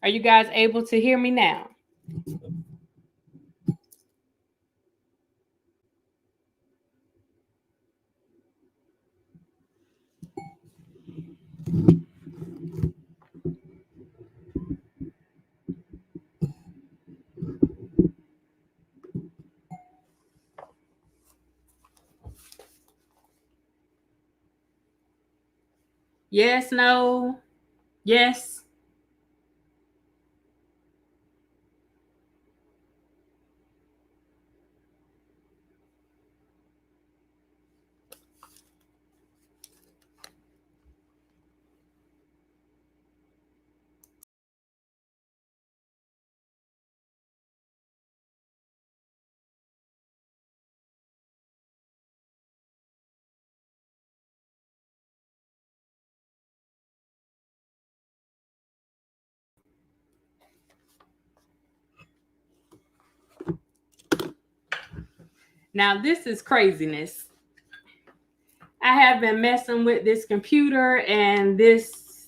Are you guys able to hear me now? Yes, no, yes. Now, this is craziness. I have been messing with this computer and this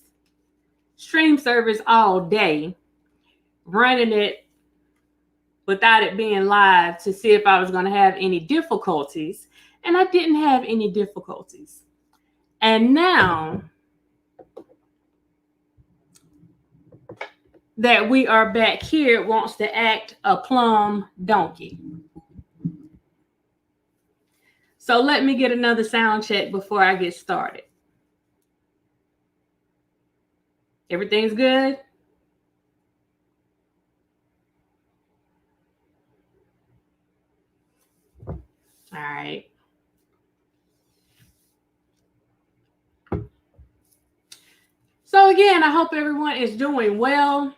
stream service all day, running it without it being live to see if I was going to have any difficulties. And I didn't have any difficulties. And now that we are back here, it wants to act a plumb donkey. So let me get another sound check before I get started. Everything's good? All right. So again, I hope everyone is doing well.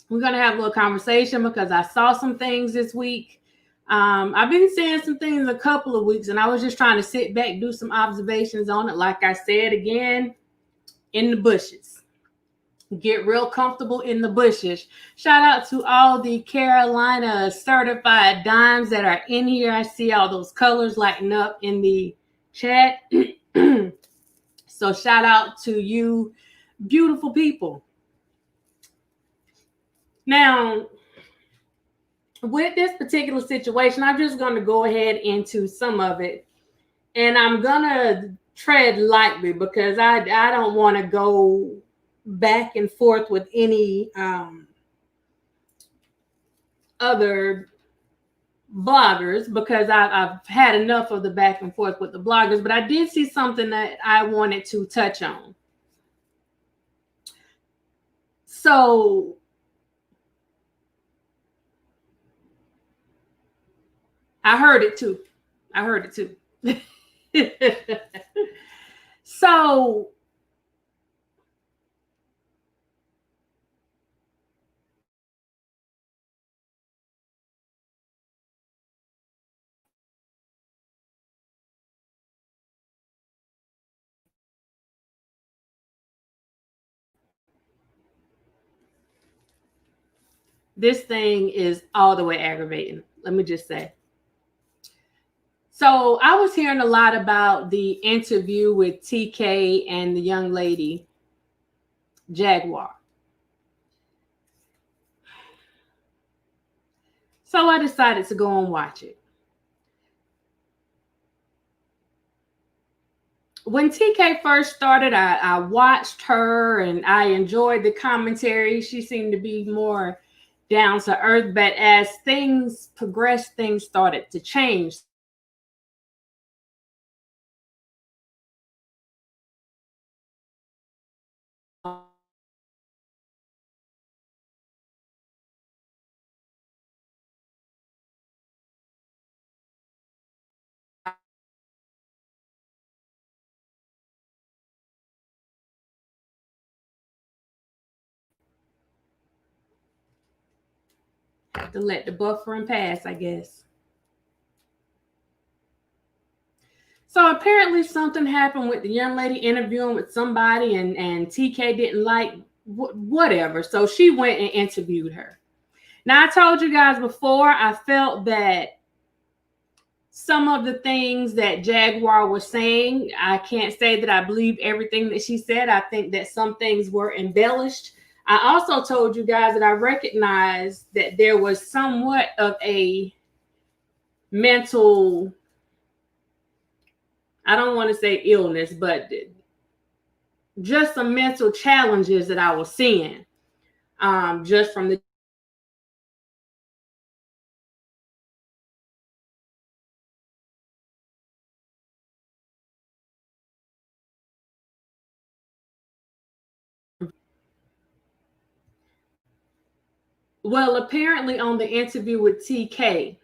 We're going to have a little conversation because I saw some things this week. I've been saying some things a couple of weeks, and I was just trying to sit back, do some observations on it. Like I said, again, in the bushes. Get real comfortable in the bushes. Shout out to all the Carolina certified dimes that are in here. I see all those colors lighting up in the chat. So shout out to you, beautiful people. Now, with this particular situation, I'm just going to go ahead into some of it. And I'm going to tread lightly because I don't want to go back and forth with any other bloggers because I've had enough of the back and forth with the bloggers. But I did see something that I wanted to touch on. So I heard it too. So this thing is all the way aggravating. Let me just say. So I was hearing a lot about the interview with TK and the young lady, Jaguar. So I decided to go and watch it. When TK first started, I watched her and I enjoyed the commentary. She seemed to be more down to earth, but as things progressed, things started to change. Have to let the buffering pass, I guess. So apparently something happened with the young lady interviewing with somebody and TK didn't like whatever. So she went and interviewed her. Now, I told you guys before, I felt that some of the things that Jaguar was saying. I can't say that I believe everything that she said. I think that some things were embellished. I also told you guys that I recognized that there was somewhat of a mental, I don't want to say illness, but just some mental challenges that I was seeing, just from the well, apparently on the interview with TK,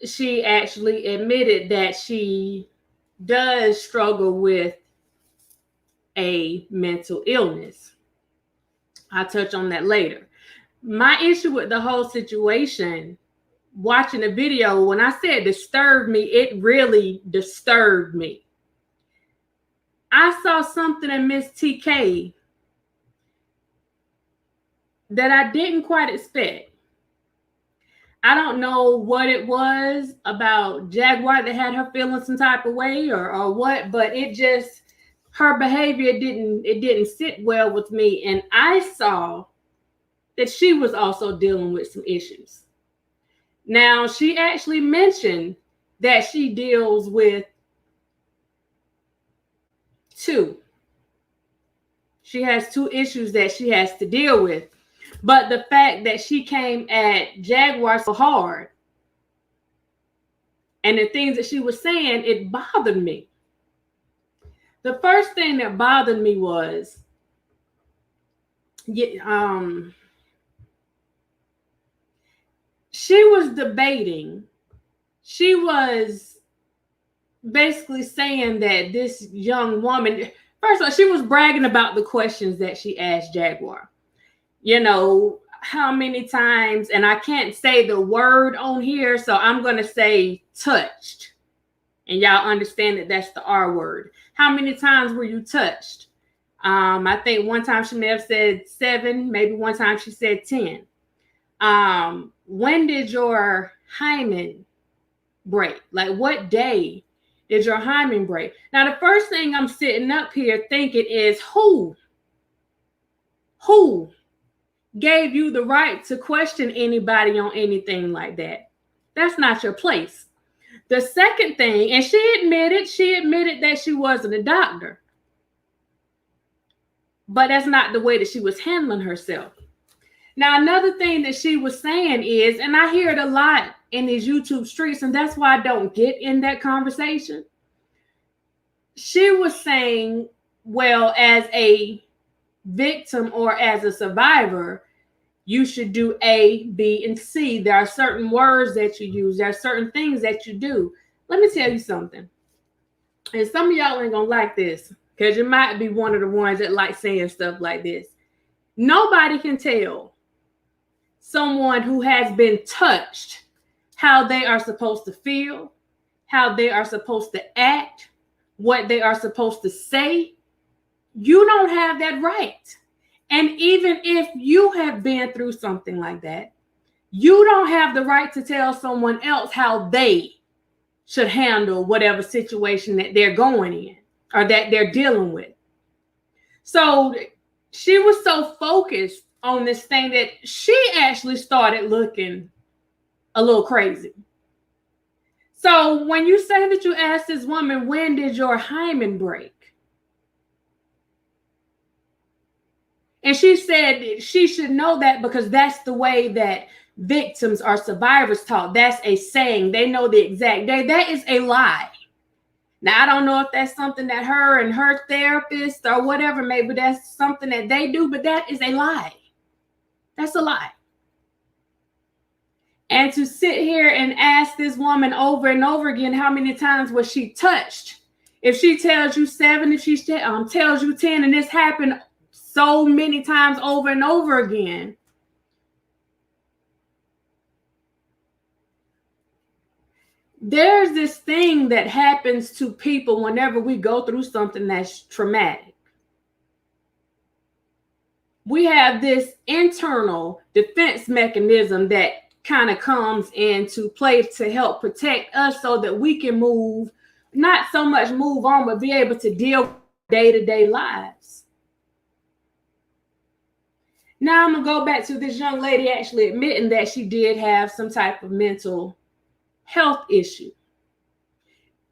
she actually admitted that she does struggle with a mental illness. I'll touch on that later. My issue with the whole situation, watching the video, when I said disturbed me, it really disturbed me. I saw something in Miss TK that I didn't quite expect. I don't know what it was about Jaguar that had her feeling some type of way or what, but it just, her behavior didn't sit well with me. And I saw that she was also dealing with some issues. Now, she actually mentioned that she deals with two. She has two issues that she has to deal with. But the fact that she came at Jaguar so hard and the things that she was saying, it bothered me. The first thing that bothered me was, she was debating. She was basically saying that this young woman, first of all, she was bragging about the questions that she asked Jaguar. You know, how many times, and I can't say the word on here, so I'm going to say touched. And y'all understand that that's the R word. How many times were you touched? I think one time she may have said 7, maybe one time she said 10. When did your hymen break? Like, what day did your hymen break? Now, the first thing I'm sitting up here thinking is, who gave you the right to question anybody on anything like that? That's not your place. The second thing, and she admitted that she wasn't a doctor, but that's not the way that she was handling herself. Now, another thing that she was saying is, and I hear it a lot in these YouTube streets, and that's why I don't get in that conversation. She was saying, well, as a victim or as a survivor, you should do A, B, and C. There are certain words that you use. There are certain things that you do. Let me tell you something. And some of y'all ain't gonna like this because you might be one of the ones that like saying stuff like this. Nobody can tell someone who has been touched how they are supposed to feel, how they are supposed to act, what they are supposed to say. You don't have that right. And even if you have been through something like that, you don't have the right to tell someone else how they should handle whatever situation that they're going in or that they're dealing with. So she was so focused on this thing that she actually started looking a little crazy. So when you say that you asked this woman, when did your hymen break? And she said she should know that because that's the way that victims or survivors talk. That's a saying. They know the exact day. That is a lie. Now, I don't know if that's something that her and her therapist or whatever, maybe that's something that they do, but that is a lie. That's a lie. And to sit here and ask this woman over and over again, how many times was she touched? If she tells you 7, if she tells you 10, and this happened so many times over and over again, there's this thing that happens to people whenever we go through something that's traumatic. We have this internal defense mechanism that kind of comes into play to help protect us so that we can move, not so much move on, but be able to deal with day-to-day lives. Now I'm going to go back to this young lady actually admitting that she did have some type of mental health issue.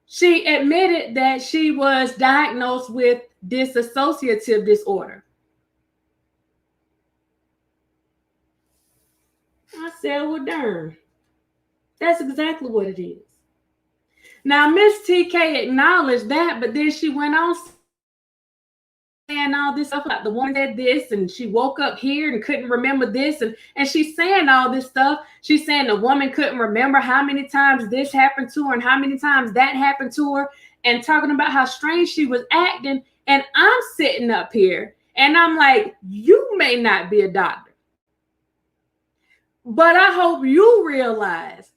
She admitted that she was diagnosed with dissociative disorder. I said, well, darn. That's exactly what it is. Now, Miss TK acknowledged that, but then she went on saying all this stuff like the woman said this, and she woke up here and couldn't remember this, and she's saying all this stuff. She's saying the woman couldn't remember how many times this happened to her and how many times that happened to her, and talking about how strange she was acting. And I'm sitting up here and I'm like, you may not be a doctor, but I hope you realize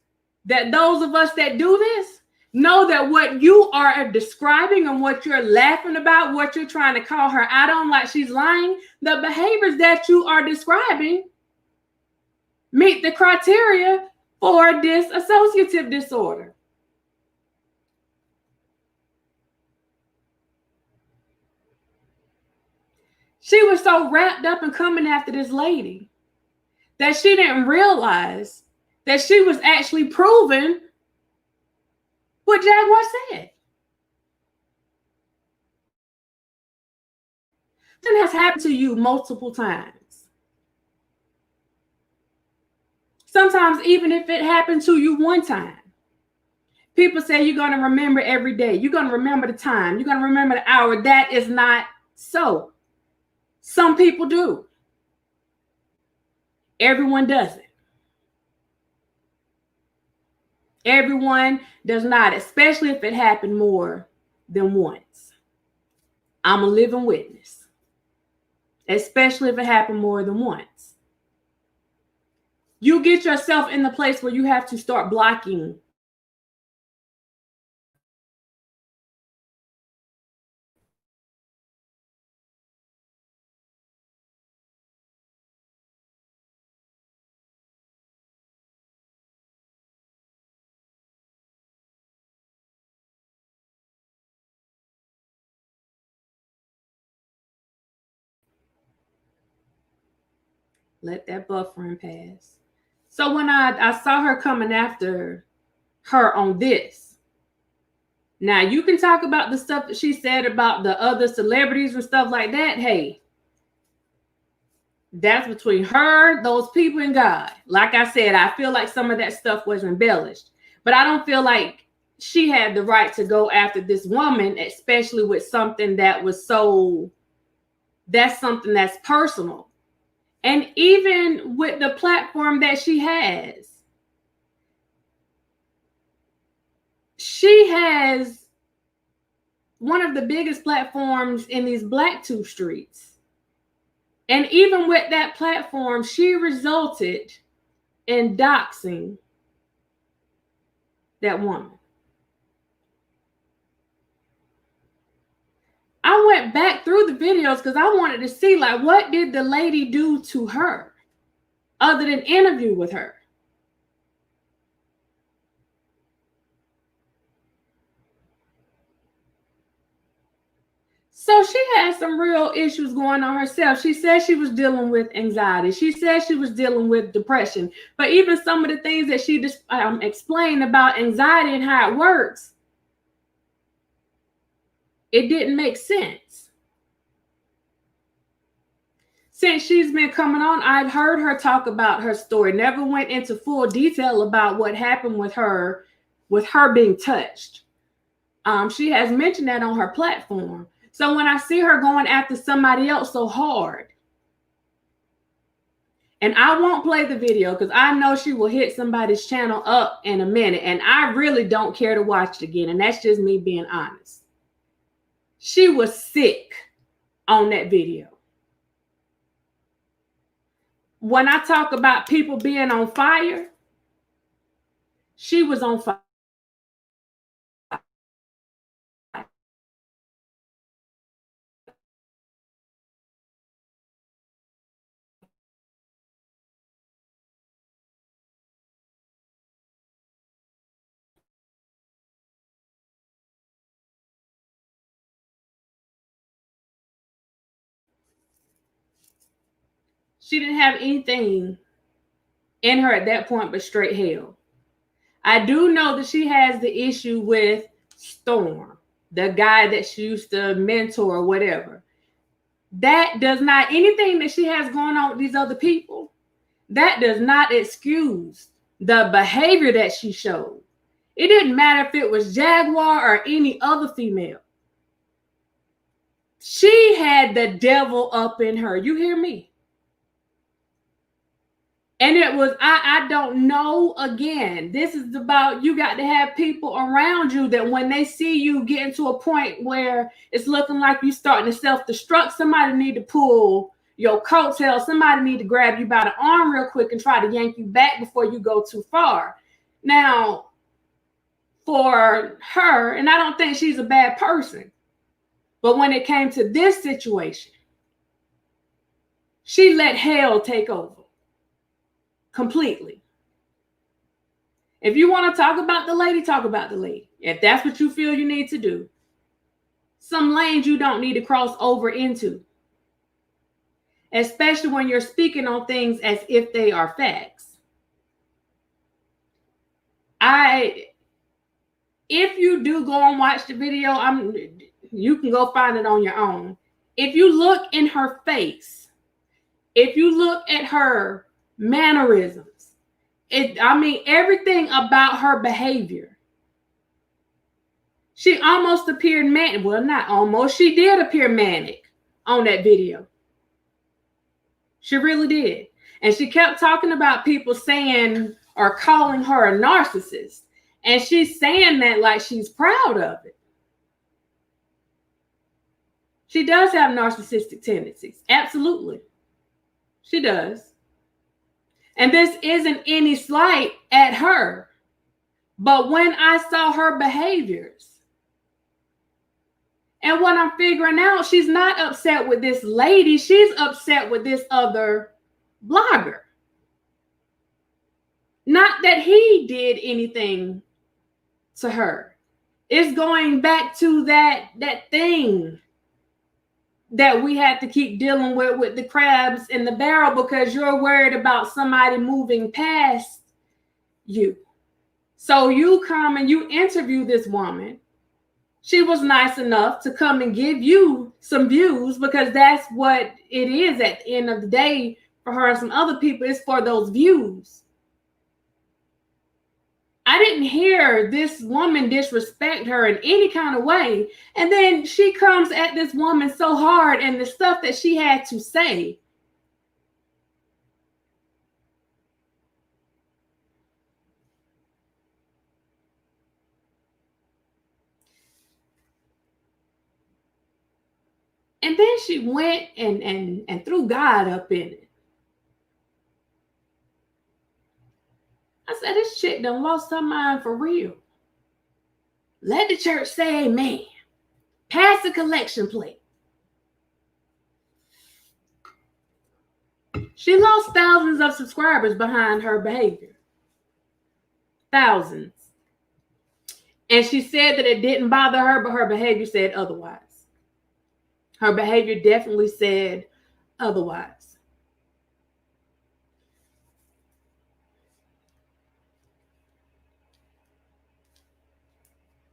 that those of us that do this know that what you are describing and what you're laughing about, what you're trying to call her out on like she's lying, the behaviors that you are describing meet the criteria for dissociative disorder. She was so wrapped up in coming after this lady that she didn't realize that she was actually proving what Jaguar said. It has happened to you multiple times. Sometimes even if it happened to you one time, people say you're going to remember every day. You're going to remember the time. You're going to remember the hour. That is not so. Some people do. Everyone doesn't. Everyone does not, especially if it happened more than once. I'm a living witness. Especially if it happened more than once. You get yourself in the place where you have to start blocking let that buffering pass. So when I saw her coming after her on this, now you can talk about the stuff that she said about the other celebrities and stuff like that. Hey, that's between her, those people, and God. Like I said, I feel like some of that stuff was embellished, but I don't feel like she had the right to go after this woman, especially with something that was that's something that's personal. And even with the platform that she has one of the biggest platforms in these Blacktooth streets. And even with that platform, she resulted in doxing that woman. I went back through the videos because I wanted to see, like, what did the lady do to her other than interview with her? So she had some real issues going on herself. She said she was dealing with anxiety. She said she was dealing with depression. But even some of the things that she just explained about anxiety and how it works, it didn't make sense. Since she's been coming on, I've heard her talk about her story. Never went into full detail about what happened with her being touched. She has mentioned that on her platform. So when I see her going after somebody else so hard, and I won't play the video because I know she will hit somebody's channel up in a minute, and I really don't care to watch it again, and that's just me being honest. She was sick on that video. When I talk about people being on fire, she was on fire. She didn't have anything in her at that point but straight hell. I do know that she has the issue with Storm, the guy that she used to mentor or whatever. That does not, anything that she has going on with these other people, that does not excuse the behavior that she showed. It didn't matter if it was Jaguar or any other female. She had the devil up in her. You hear me? And it was, I don't know, again, this is about, you got to have people around you that when they see you getting to a point where it's looking like you starting to self-destruct, somebody need to pull your coattail, somebody need to grab you by the arm real quick and try to yank you back before you go too far. Now, for her, and I don't think she's a bad person, but when it came to this situation, she let hell take over. Completely. If you want to talk about the lady, talk about the lady. If that's what you feel you need to do. Some lanes you don't need to cross over into. Especially when you're speaking on things as if they are facts. If you do go and watch the video, you can go find it on your own. If you look in her face, if you look at her mannerisms, everything about her behavior. She almost appeared manic. Well, not almost. She did appear manic on that video. She really did. And she kept talking about people saying or calling her a narcissist. And she's saying that like she's proud of it. She does have narcissistic tendencies. Absolutely. She does. And this isn't any slight at her. But when I saw her behaviors, and what I'm figuring out, she's not upset with this lady. She's upset with this other blogger. Not that he did anything to her. It's going back to that thing that we had to keep dealing with the crabs in the barrel because you're worried about somebody moving past you. So you come and you interview this woman. She was nice enough to come and give you some views because that's what it is at the end of the day for her and some other people. It's for those views. I didn't hear this woman disrespect her in any kind of way. And then she comes at this woman so hard and the stuff that she had to say. And then she went and threw God up in it. I said, this chick done lost her mind for real. Let the church say amen. Pass the collection plate. She lost thousands of subscribers behind her behavior. Thousands. And she said that it didn't bother her, but her behavior said otherwise. Her behavior definitely said otherwise.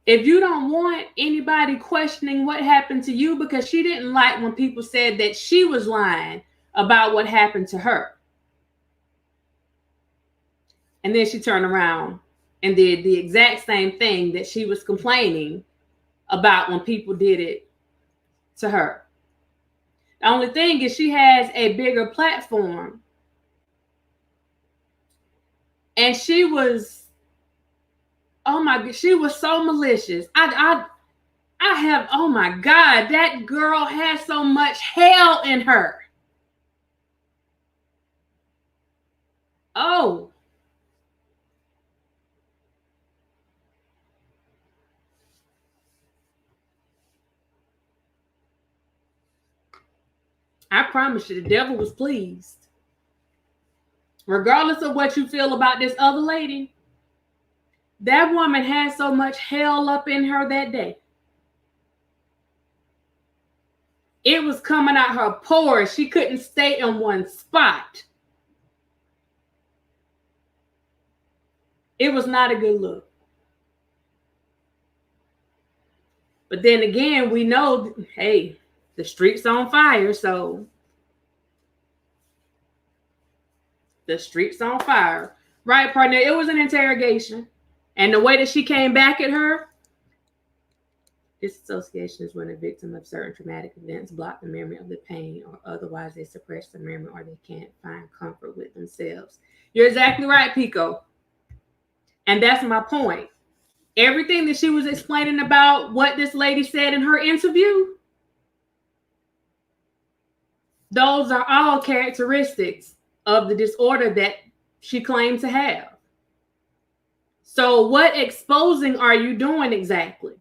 If you don't want anybody questioning what happened to you, because she didn't like when people said that she was lying about what happened to her. And then she turned around and did the exact same thing that she was complaining about when people did it to her. The only thing is she has a bigger platform. And she was, oh my God, she was so malicious. Oh my God, that girl has so much hell in her. Oh. I promise you, the devil was pleased. Regardless of what you feel about this other lady, that woman had so much hell up in her that day. It was coming out her pores. She couldn't stay in one spot. It was not a good look. But then again, we know, hey, the street's on fire, so the street's on fire. Right, partner? It was an interrogation. And the way that she came back at her, disassociation is when a victim of certain traumatic events block the memory of the pain, or otherwise they suppress the memory, or they can't find comfort with themselves. You're exactly right, Pico. And that's my point. Everything that she was explaining about what this lady said in her interview, those are all characteristics of the disorder that she claimed to have. So what exposing are you doing exactly?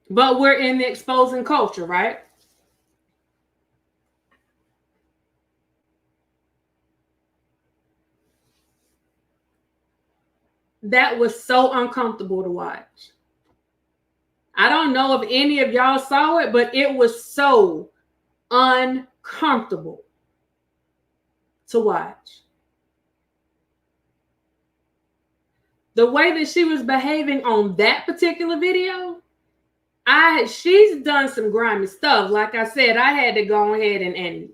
But we're in the exposing culture, right? That was so uncomfortable to watch. I don't know if any of y'all saw it, but it was so uncomfortable to watch. The way that she was behaving on that particular video, she's done some grimy stuff. Like I said, I had to go ahead and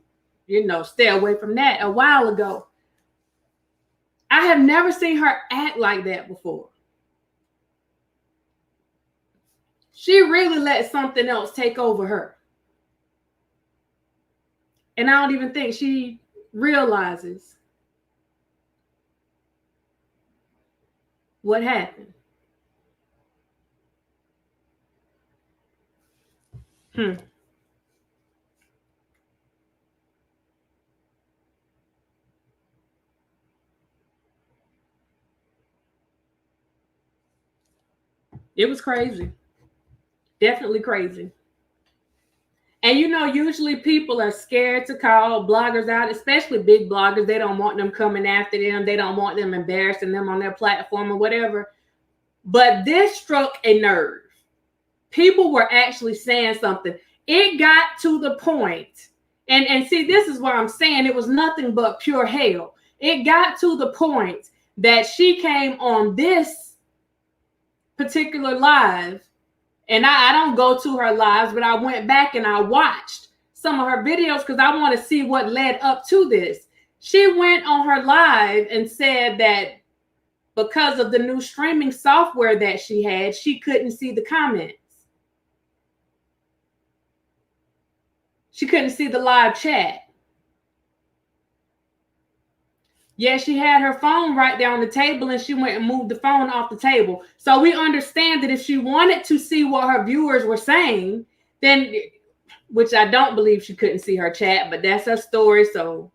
stay away from that a while ago. I have never seen her act like that before. She really let something else take over her. And I don't even think she realizes what happened. It was crazy. Definitely crazy. And usually people are scared to call bloggers out, especially big bloggers. They don't want them coming after them. They don't want them embarrassing them on their platform or whatever. But this struck a nerve. People were actually saying something. It got to the point, and see, this is what I'm saying. It was nothing but pure hell. It got to the point that she came on this particular live, and I don't go to her lives, but I went back and I watched some of her videos because I want to see what led up to this. She went on her live and said that because of the new streaming software that she had, she couldn't see the comments. She couldn't see the live chat. Yeah, she had her phone right there on the table and she went and moved the phone off the table. So we understand that if she wanted to see what her viewers were saying, then, which I don't believe she couldn't see her chat, but that's her story. So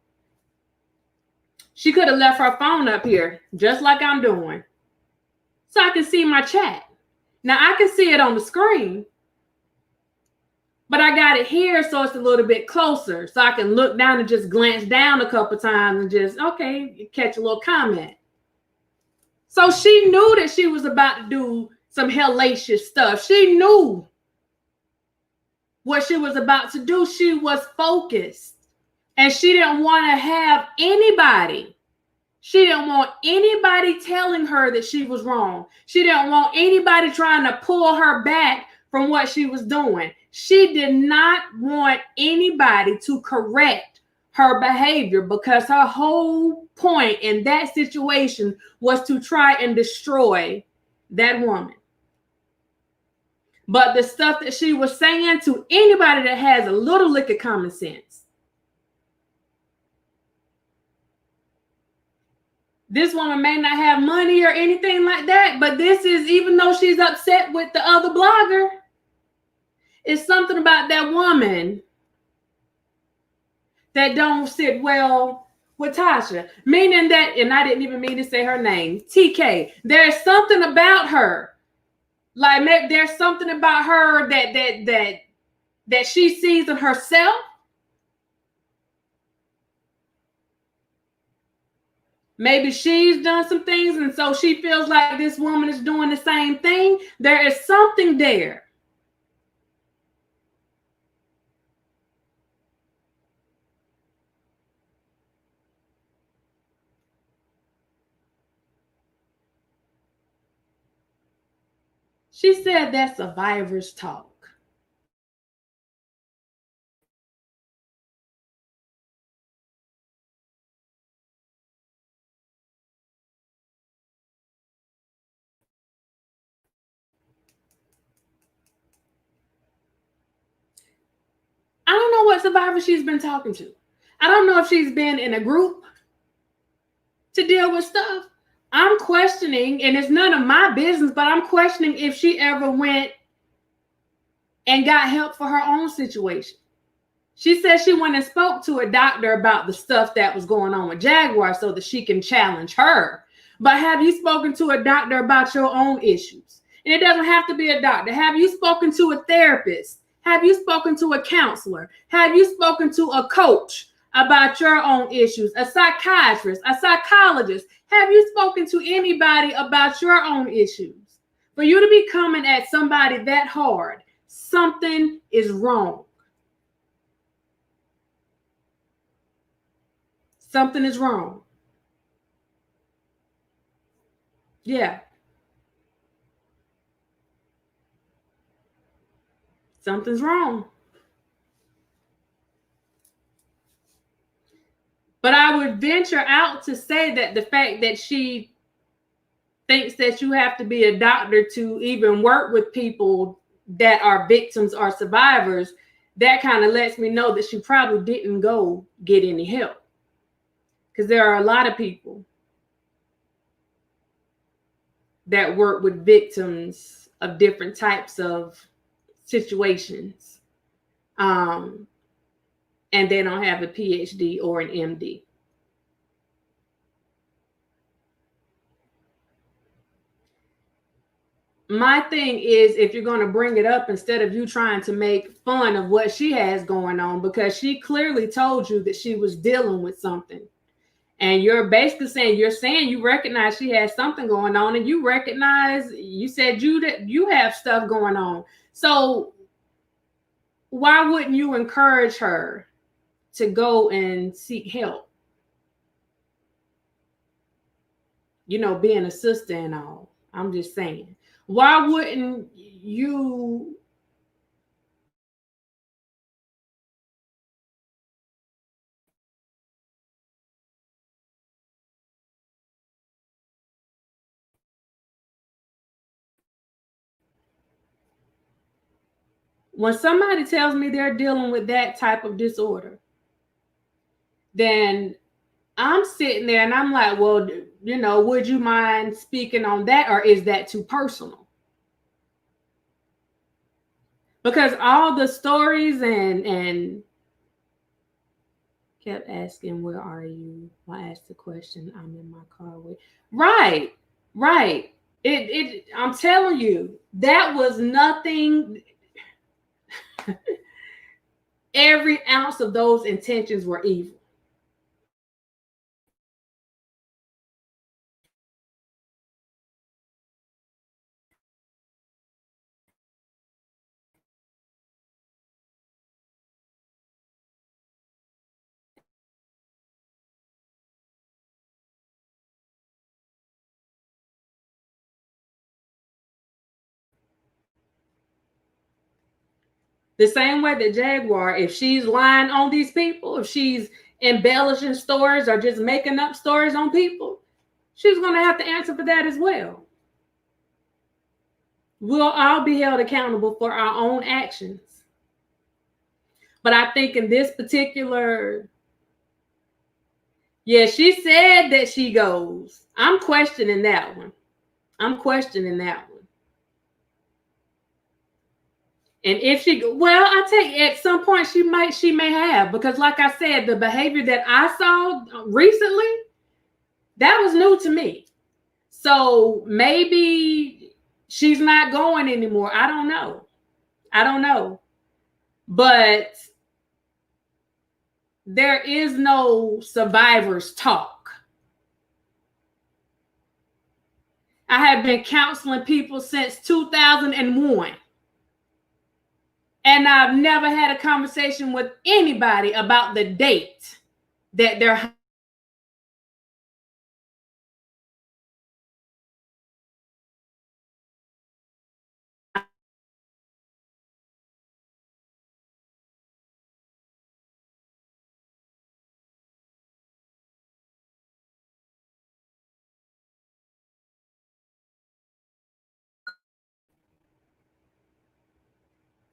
she could have left her phone up here just like I'm doing so I can see my chat. Now I can see it on the screen, but I got it here so it's a little bit closer so I can look down and just glance down a couple times and just, okay, catch a little comment. So she knew that she was about to do some hellacious stuff. She knew what she was about to do. She was focused and she didn't want to have anybody. She didn't want anybody telling her that she was wrong. She didn't want anybody trying to pull her back from what she was doing. She did not want anybody to correct her behavior because her whole point in that situation was to try and destroy that woman. But the stuff that she was saying to anybody that has a little lick of common sense, this woman may not have money or anything like that, but this is, even though she's upset with the other blogger, it's something about that woman that don't sit well with Tasha. Meaning that, and I didn't even mean to say her name, TK. There's something about her. Like maybe there's something about her that she sees in herself Maybe she's done some things, and so she feels like this woman is doing the same thing. There is something there. She said that's survivor's talk. I don't know what survivor she's been talking to. I don't know if she's been in a group to deal with stuff. I'm questioning, and it's none of my business, but I'm questioning if she ever went and got help for her own situation. She said she went and spoke to a doctor about the stuff that was going on with Jaguar so that she can challenge her. But have you spoken to a doctor about your own issues? And it doesn't have to be a doctor. Have you spoken to a therapist? Have you spoken to a counselor? Have you spoken to a coach about your own issues? A psychiatrist, a psychologist? Have you spoken to anybody about your own issues? For you to be coming at somebody that hard, something is wrong. Something is wrong. Yeah. Something's wrong. But I would venture out to say that the fact that she thinks that you have to be a doctor to even work with people that are victims or survivors, that kind of lets me know that she probably didn't go get any help. Because there are a lot of people that work with victims of different types of situations. And they don't have a PhD or an MD. My thing is, if you're going to bring it up, instead of you trying to make fun of what she has going on, because she clearly told you that she was dealing with something. And you're basically saying you recognize she has something going on, and you said you have stuff going on. So why wouldn't you encourage her to go and seek help? You know, being a sister and all. I'm just saying. Why wouldn't you when somebody tells me they're dealing with that type of disorder, then I'm sitting there and I'm like, well, would you mind speaking on that, or is that too personal? Because all the stories and kept asking, where are you? I asked the question, I'm in my car with. Right. I'm telling you, that was nothing. Every ounce of those intentions were evil. The same way that Jaguar, if she's lying on these people, if she's embellishing stories or just making up stories on people, she's going to have to answer for that as well. We'll all be held accountable for our own actions. But I think in this particular, she said that she goes. I'm questioning that one. And if I take at some point she may have, because like I said, the behavior that I saw recently, that was new to me. So maybe she's not going anymore. I don't know. But there is no survivor's talk. I have been counseling people since 2001. And I've never had a conversation with anybody about the date that they're.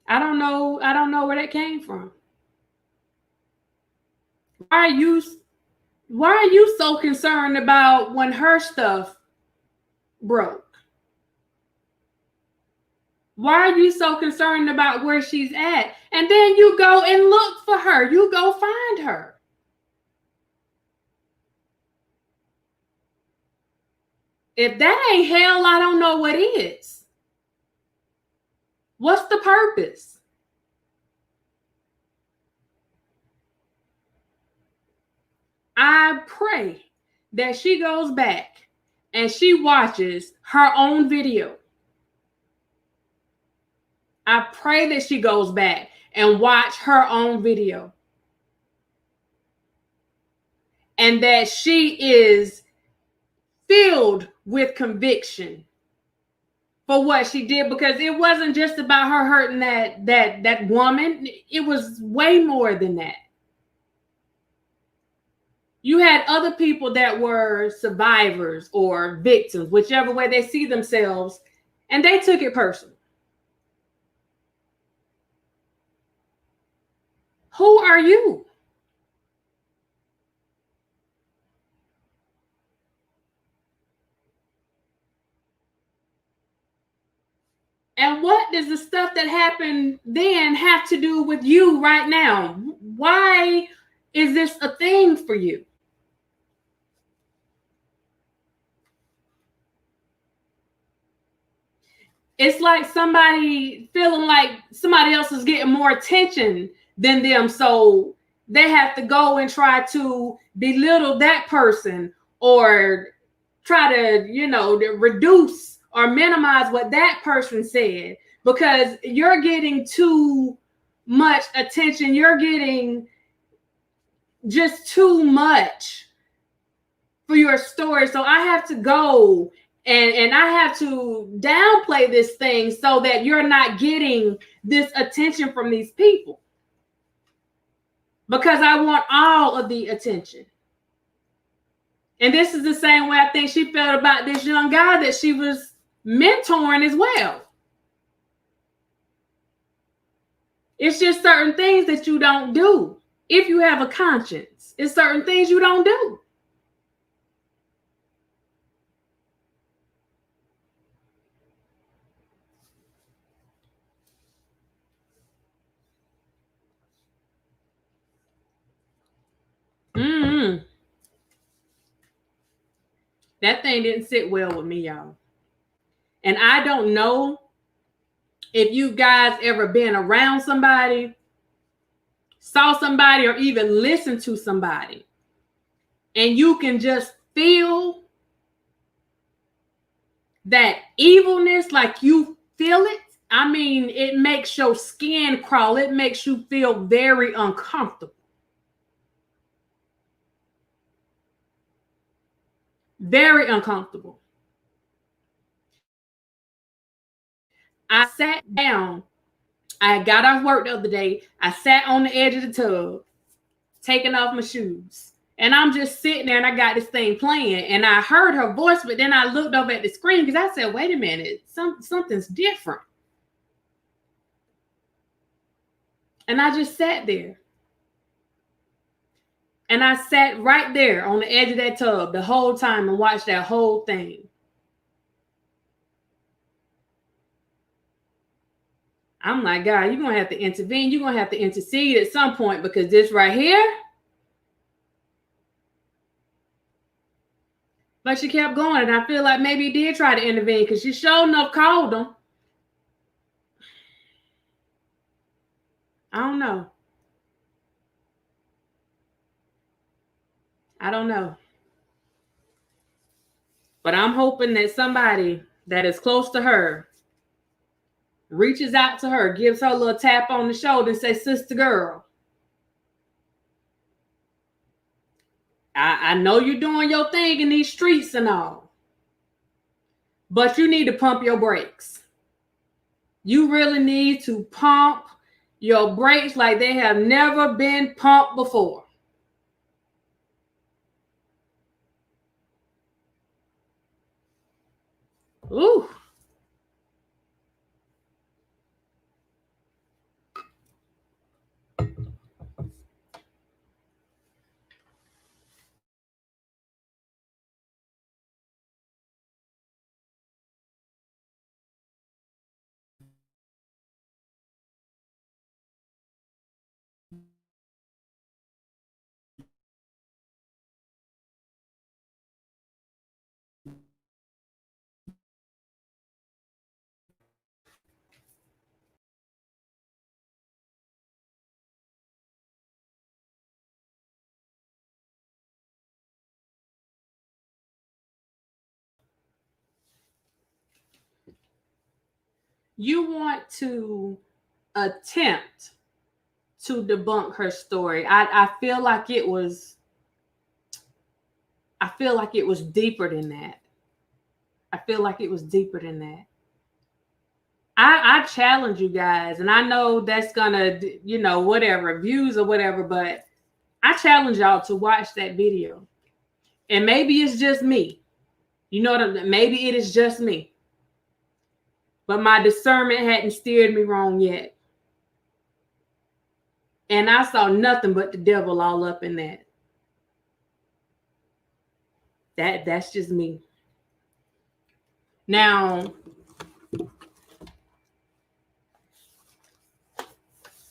I don't know where that came from. Why are you so concerned about when her stuff broke? Why are you so concerned about where she's at? And then you go and look for her. You go find her. If that ain't hell, I don't know what is. What's the purpose? I pray that she goes back and she watches her own video. I pray that she goes back and watch her own video. And that she is filled with conviction for what she did, because it wasn't just about her hurting that woman. It was way more than that. You had other people that were survivors or victims, whichever way they see themselves, and they took it personal. Who are you? And what does the stuff that happened then have to do with you right now? Why is this a thing for you? It's like somebody feeling like somebody else is getting more attention than them. So they have to go and try to belittle that person or try to, reduce or minimize what that person said, because you're getting too much attention. You're getting just too much for your story. So I have to go and I have to downplay this thing so that you're not getting this attention from these people, because I want all of the attention. And this is the same way I think she felt about this young guy that she was mentoring as well. It's just certain things that you don't do if you have a conscience. It's certain things you don't do. That thing didn't sit well with me, y'all. And I don't know if you guys ever been around somebody, saw somebody, or even listened to somebody, and you can just feel that evilness, like you feel it. I mean, it makes your skin crawl. It makes you feel very uncomfortable. Very uncomfortable. I sat down. I got off work the other day. I sat on the edge of the tub, taking off my shoes. And I'm just sitting there and I got this thing playing. And I heard her voice, but then I looked over at the screen because I said, wait a minute, something's different. And I just sat there. And I sat right there on the edge of that tub the whole time and watched that whole thing. I'm like, God, you're going to have to intervene. You're going to have to intercede at some point, because this right here. But she kept going, and I feel like maybe he did try to intervene, because she sure enough called him. I don't know. I don't know. But I'm hoping that somebody that is close to her reaches out to her, gives her a little tap on the shoulder and say, sister girl, I know you're doing your thing in these streets and all, but you need to pump your brakes. You really need to pump your brakes like they have never been pumped before. Ooh. You want to attempt to debunk her story. I feel like it was deeper than that. I feel like it was deeper than that. I challenge you guys, and I know that's gonna, whatever, views or whatever, but I challenge y'all to watch that video. And maybe it's just me. You know what I mean? Maybe it is just me. But my discernment hadn't steered me wrong yet. And I saw nothing but the devil all up in that. That's just me. Now,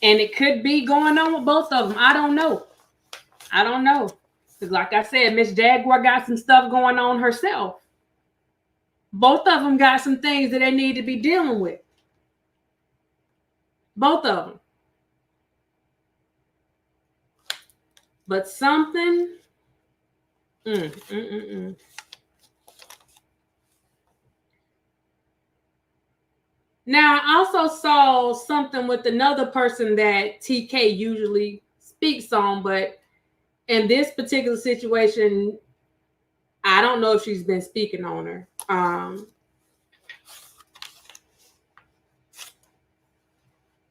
and it could be going on with both of them. I don't know. Because like I said, Miss Jaguar got some stuff going on herself. Both of them got some things that they need to be dealing with. Both of them. But something. Now, I also saw something with another person that TK usually speaks on, but in this particular situation, I don't know if she's been speaking on her.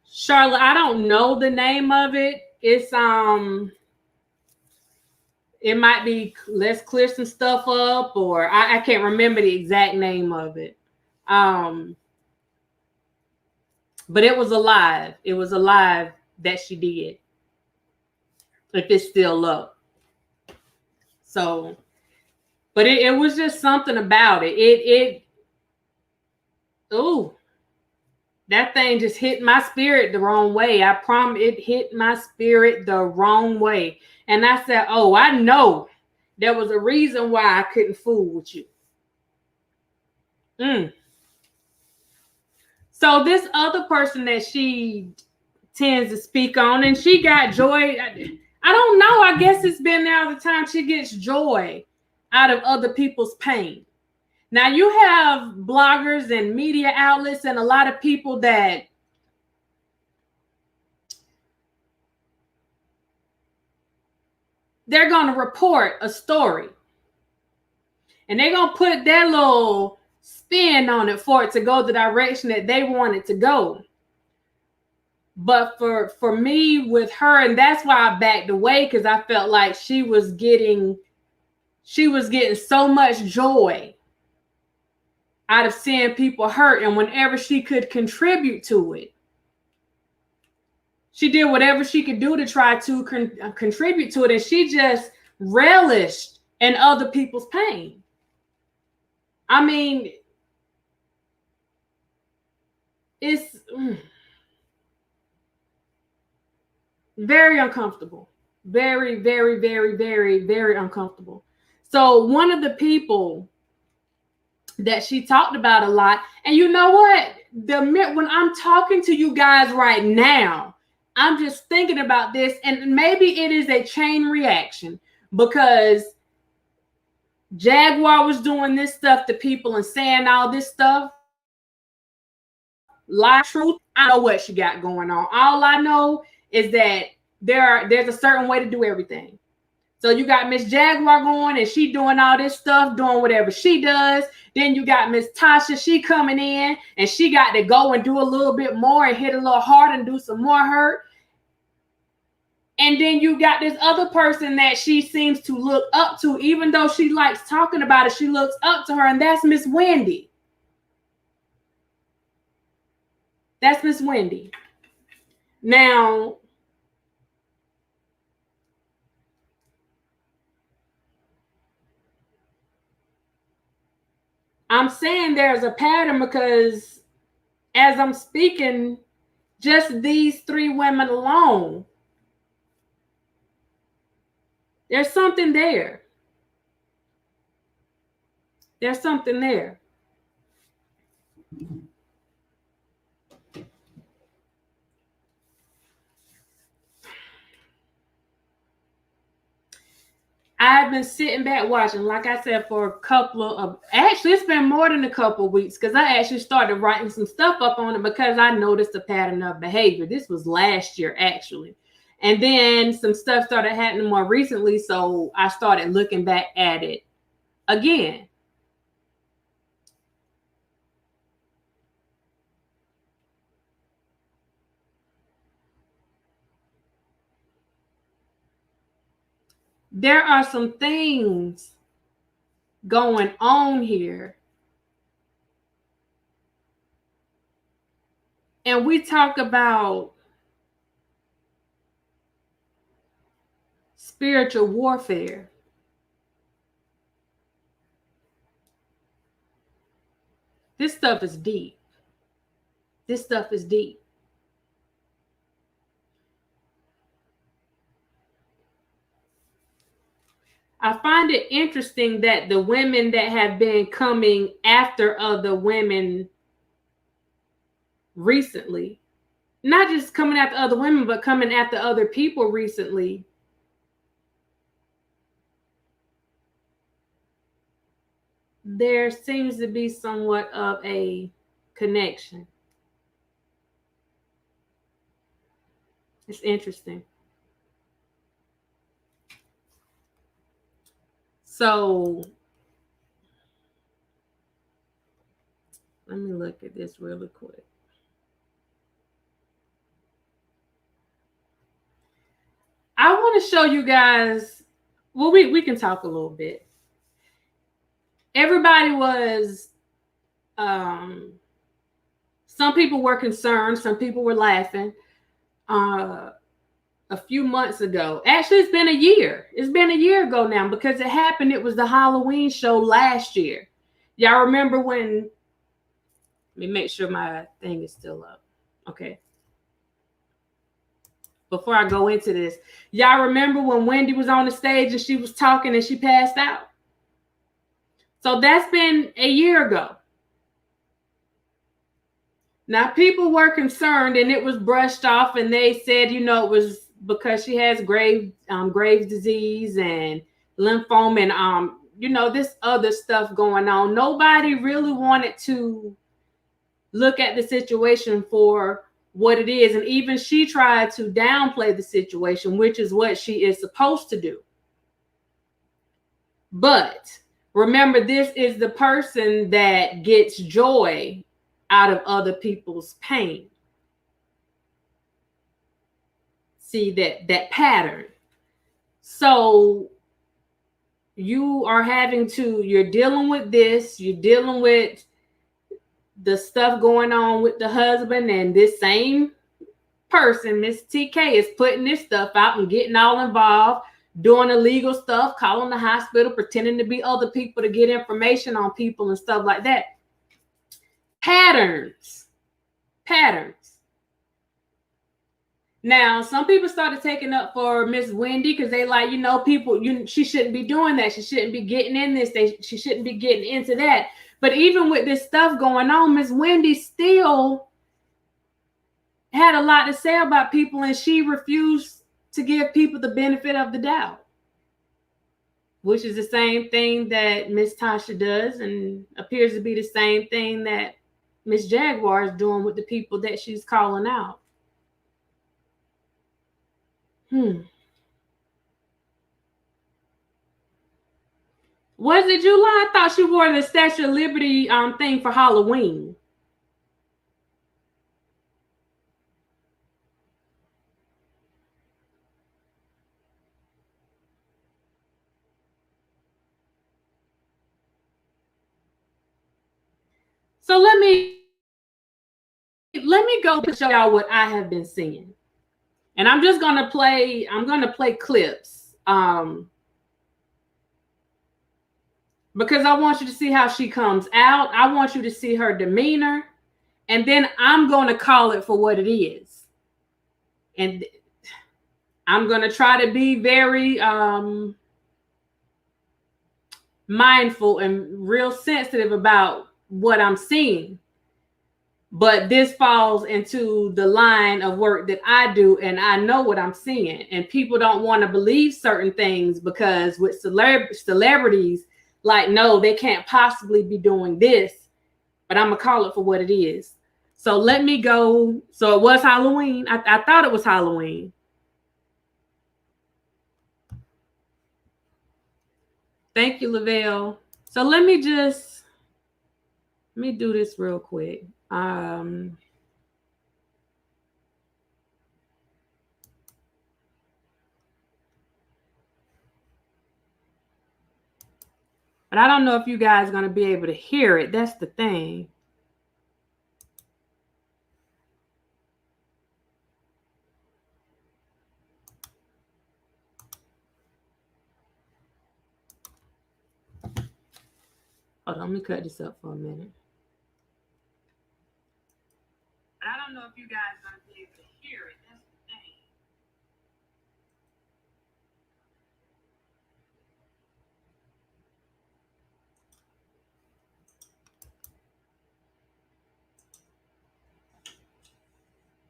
Charlotte, I don't know the name of it. It's it might be let's clear some stuff up, or I can't remember the exact name of it. But it was alive. It was alive that she did. If it's still up. So, but it was just something about it. That thing just hit my spirit the wrong way. I promise it hit my spirit the wrong way. And I said, oh, I know there was a reason why I couldn't fool with you. So this other person that she tends to speak on, and she got joy. I don't know. I guess it's been now the time she gets joy out of other people's pain. Now you have bloggers and media outlets and a lot of people that they're going to report a story and they're going to put their little spin on it for it to go the direction that they want it to go. But for me with her, and that's why I backed away, because I felt like she was getting so much joy out of seeing people hurt, and whenever she could contribute to it, she did whatever she could do to try to contribute to it, and she just relished in other people's pain. I mean, it's very uncomfortable. Very, very, very, very, very uncomfortable. So one of the people that she talked about a lot, and you know what? When I'm talking to you guys right now, I'm just thinking about this, and maybe it is a chain reaction, because Jaguar was doing this stuff to people and saying all this stuff. Lie, truth, I know what she got going on. All I know is that there's a certain way to do everything. So you got Miss Jaguar going and she doing all this stuff, doing whatever she does. Then you got Miss Tasha, she coming in and she got to go and do a little bit more and hit a little hard and do some more hurt. And then you got this other person that she seems to look up to, even though she likes talking about it, she looks up to her, and that's Miss Wendy. That's Miss Wendy. Now, I'm saying there's a pattern because as I'm speaking, just these three women alone, there's something there. There's something there. I've been sitting back watching, like I said, for a couple of, actually it's been more than a couple of weeks because I actually started writing some stuff up on it because I noticed a pattern of behavior. This was last year, actually. And then some stuff started happening more recently, so I started looking back at it again. There are some things going on here. And we talk about spiritual warfare. This stuff is deep. This stuff is deep. I find it interesting that the women that have been coming after other women recently, not just coming after other women, but coming after other people recently, there seems to be somewhat of a connection. It's interesting. So let me look at this really quick. I want to show you guys, well, we can talk a little bit. Everybody was, some people were concerned, some people were laughing. A few months ago, actually it's been a year. It's been a year ago now because it happened. It was the Halloween show last year. Y'all remember when, let me make sure my thing is still up. Okay. Before I go into this, y'all remember when Wendy was on the stage and she was talking and she passed out? So that's been a year ago. Now, people were concerned and it was brushed off and they said, it was because she has Graves' disease and lymphoma and, this other stuff going on. Nobody really wanted to look at the situation for what it is. And even she tried to downplay the situation, which is what she is supposed to do. But remember, this is the person that gets joy out of other people's pain. See that pattern. So you're dealing with this, you're dealing with the stuff going on with the husband, and this same person, Miss TK, is putting this stuff out and getting all involved, doing illegal stuff, calling the hospital, pretending to be other people to get information on people and stuff like that. Patterns. Now, some people started taking up for Miss Wendy because they like, she shouldn't be doing that. She shouldn't be getting in this. She shouldn't be getting into that. But even with this stuff going on, Miss Wendy still had a lot to say about people, and she refused to give people the benefit of the doubt. which is the same thing that Miss Tasha does, and appears to be the same thing that Miss Jaguar is doing with the people that she's calling out. Was it July? I thought she wore the Statue of Liberty thing for Halloween. So let me go to show y'all what I have been seeing. And I'm just gonna play, I'm gonna play clips. Because I want you to see how she comes out. I want you to see her demeanor. And then I'm gonna call it for what it is. And I'm gonna try to be very mindful and real sensitive about what I'm seeing. But this falls into the line of work that I do, and I know what I'm seeing. And people don't want to believe certain things because with celebrities, like, no, they can't possibly be doing this. But I'm gonna call it for what it is. So let me go. So it was Halloween. I thought it was Halloween. Thank you, Lavelle. So let me do this real quick. But I don't know if you guys are going to be able to hear it. That's the thing. Hold on, let me cut this up for a minute. But I don't know if you guys are going to be able to hear it. That's the thing.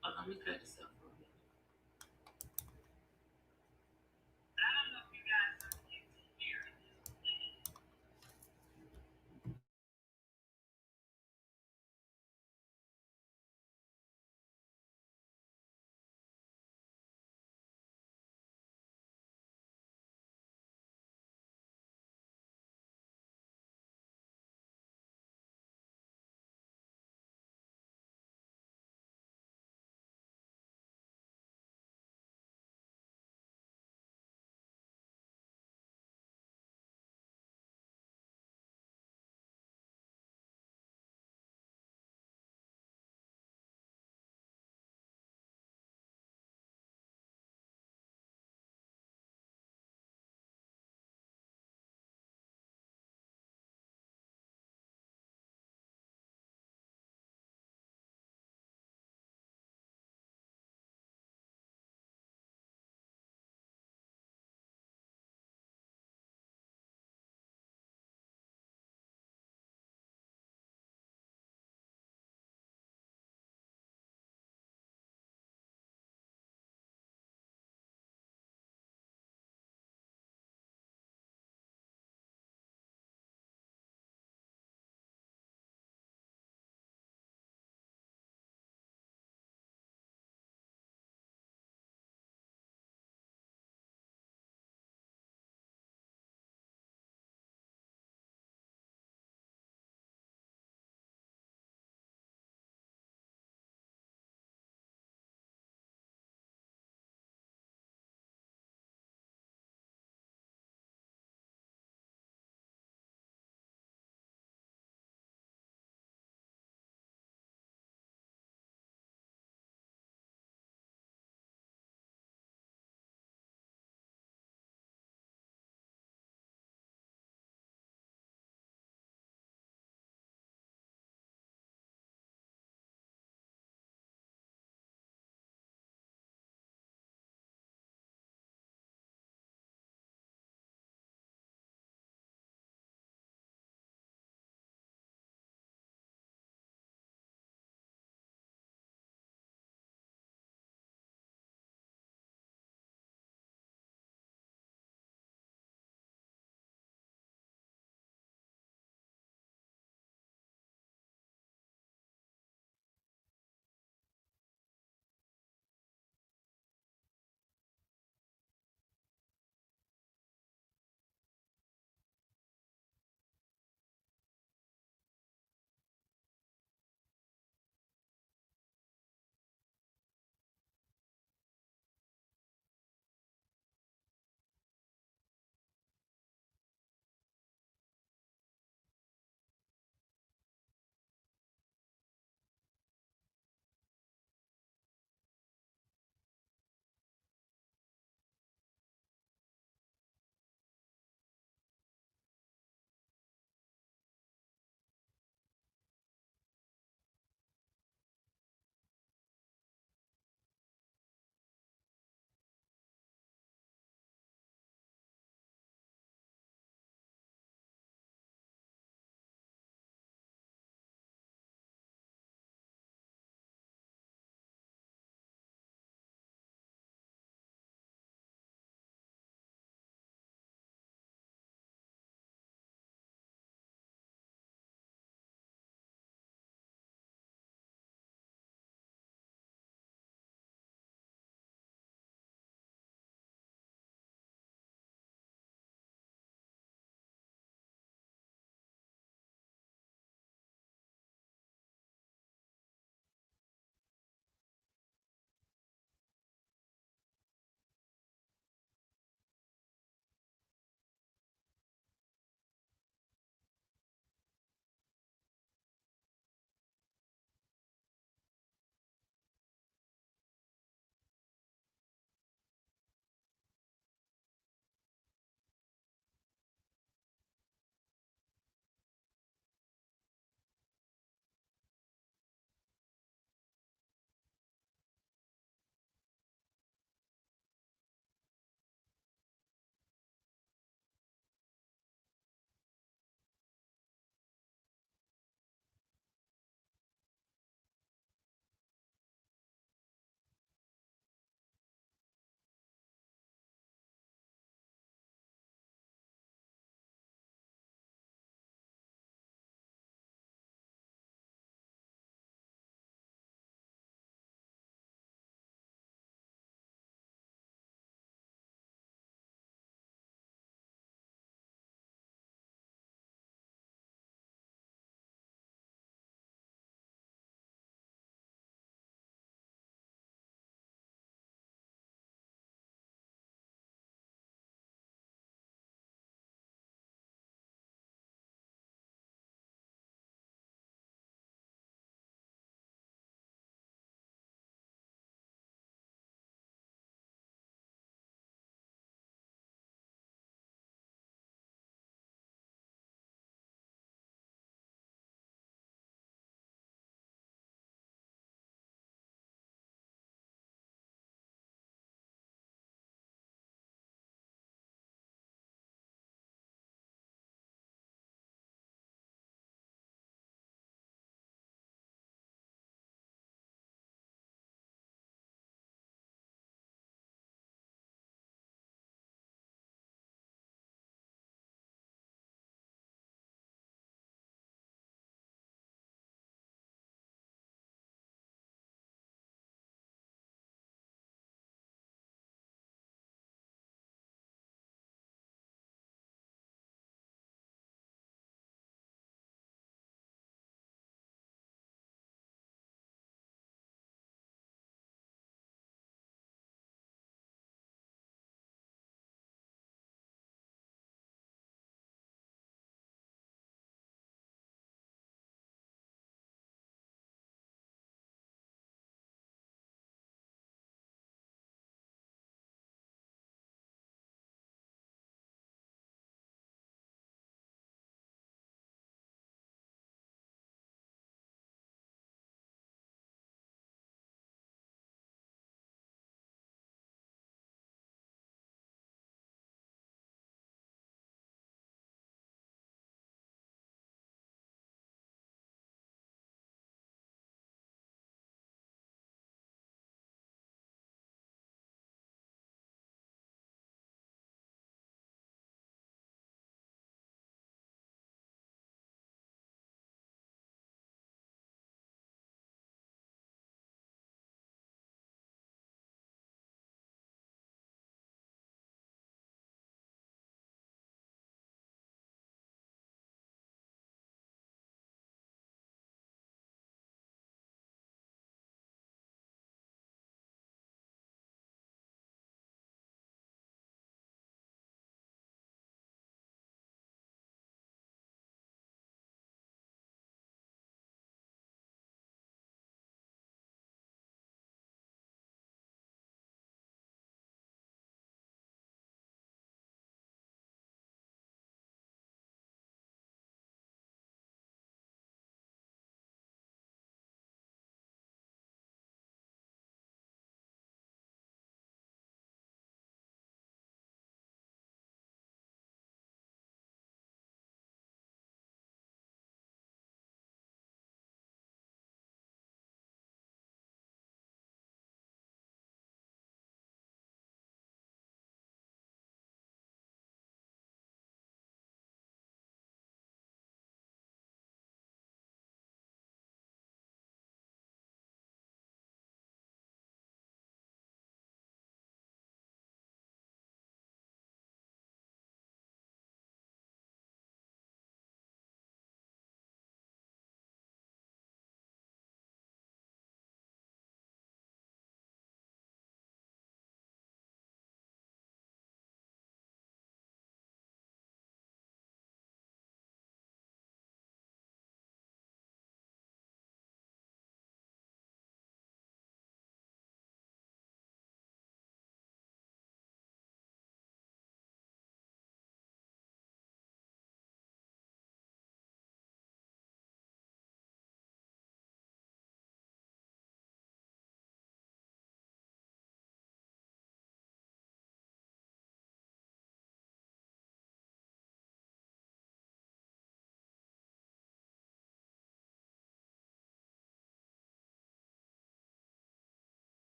Hold on, let me cut this up.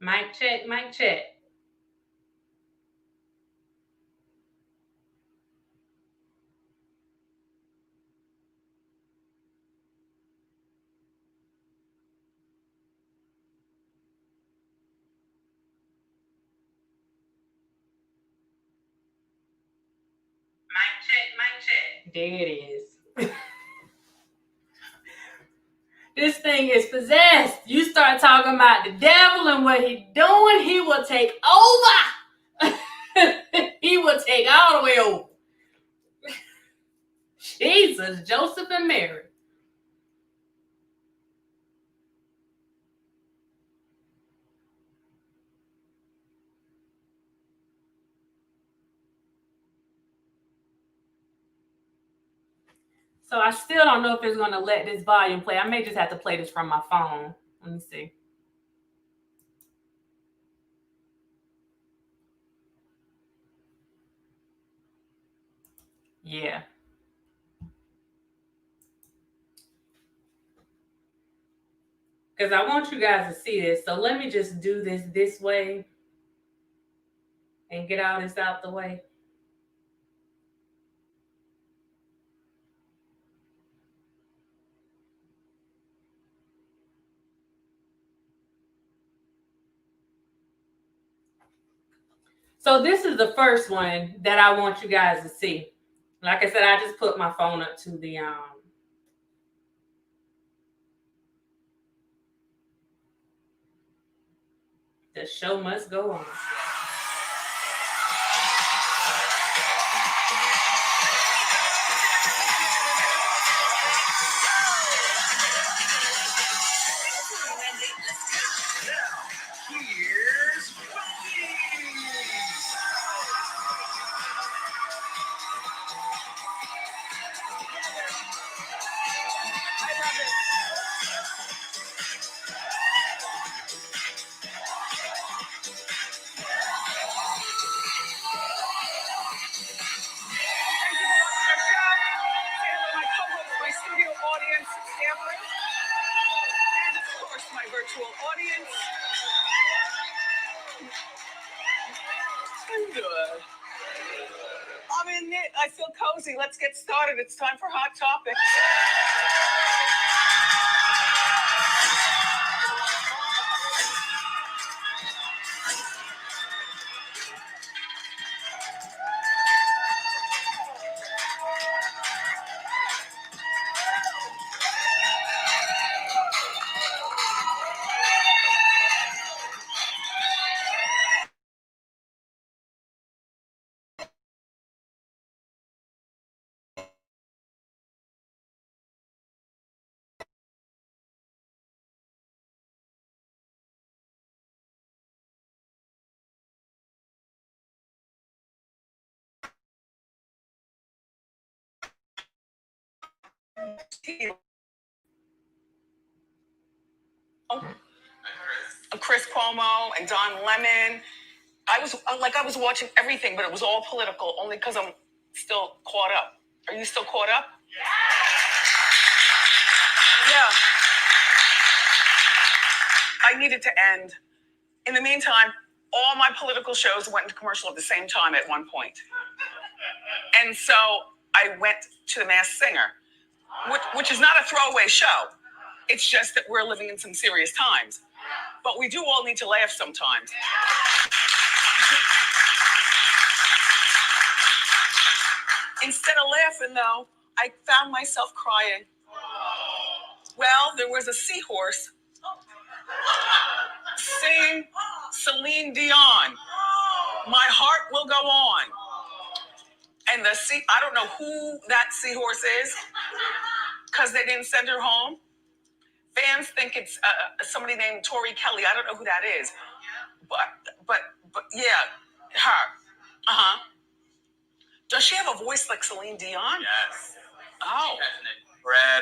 Mic check, mic check. Mic check, mic check. There it is. This thing is possessed. You start talking about the devil and what he's doing, he will take over. He will take all the way over. Jesus, Joseph and Mary. So I still don't know if it's going to let this volume play. I may just have to play this from my phone. Let me see. Yeah. Because I want you guys to see this. So let me just do this way and get all this out the way. So this is the first one that I want you guys to see. Like I said, I just put my phone up to the show must go on. Now, here's Wendy. Virtual audience. I'm good. I'm in it. I feel cozy. Let's get started. It's time for Hot Topics. Chris Cuomo and Don Lemon. I was watching everything, but it was all political only because I'm still caught up. Are you still caught up? Yeah. I needed to end. In the meantime, all my political shows went into commercial at the same time at one point. And so I went to The Masked Singer, which is not a throwaway show. It's just that we're living in some serious times. But we do all need to laugh sometimes. Instead of laughing, though, I found myself crying. Well, there was a seahorse singing Celine Dion, "My Heart Will Go On." And I don't know who that seahorse is, because they didn't send her home. Fans think it's somebody named Tori Kelly. I don't know who that is. But yeah, her. Does she have a voice like Celine Dion? Yes. Oh. She has an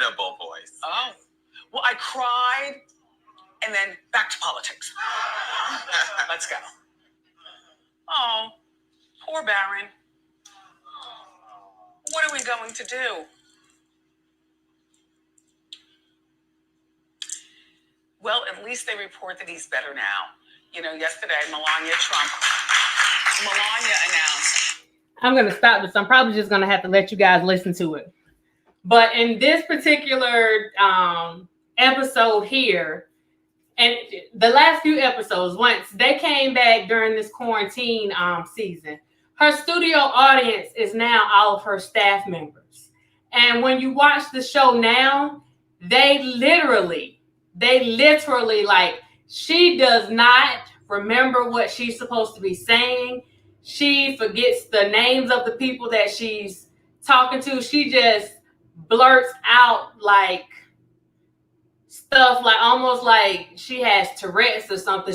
incredible voice. Oh. Well, I cried, and then back to politics. Let's go. Oh, poor Barron. What are we going to do? Well, at least they report that he's better now. Yesterday, Melania announced. I'm going to stop this. I'm probably just going to have to let you guys listen to it. But in this particular episode here, and the last few episodes, once they came back during this quarantine season, her studio audience is now all of her staff members. And when you watch the show now, they literally, like, she does not remember what she's supposed to be saying. She forgets the names of the people that she's talking to. She just blurts out like stuff, like almost like she has Tourette's or something.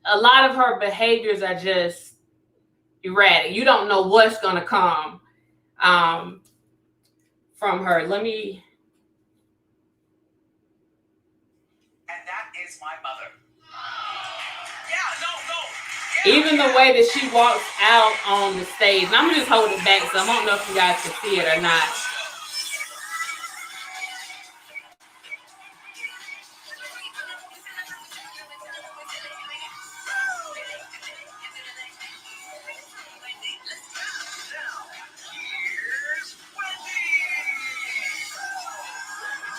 A lot of her behaviors are just erratic. You don't know what's going to come from her. And that is my mother. Even the way that she walks out on the stage. And I'm going to just hold it back, so I don't know if you guys can see it or not.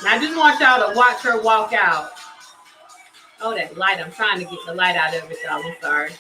Now I just want y'all to watch her walk out. Oh, that light. I'm trying to get the light out of it, y'all. I'm sorry.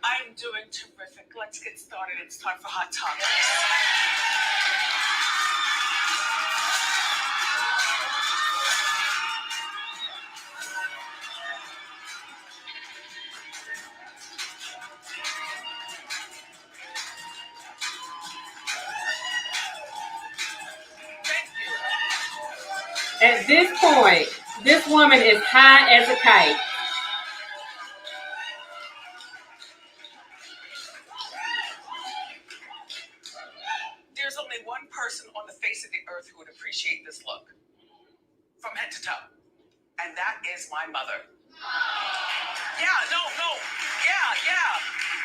I'm doing terrific. Let's get started. It's time for Hot Topics. At this point, this woman is high as a kite. There's only one person on the face of the earth who would appreciate this look, from head to toe, and that is my mother. Yeah.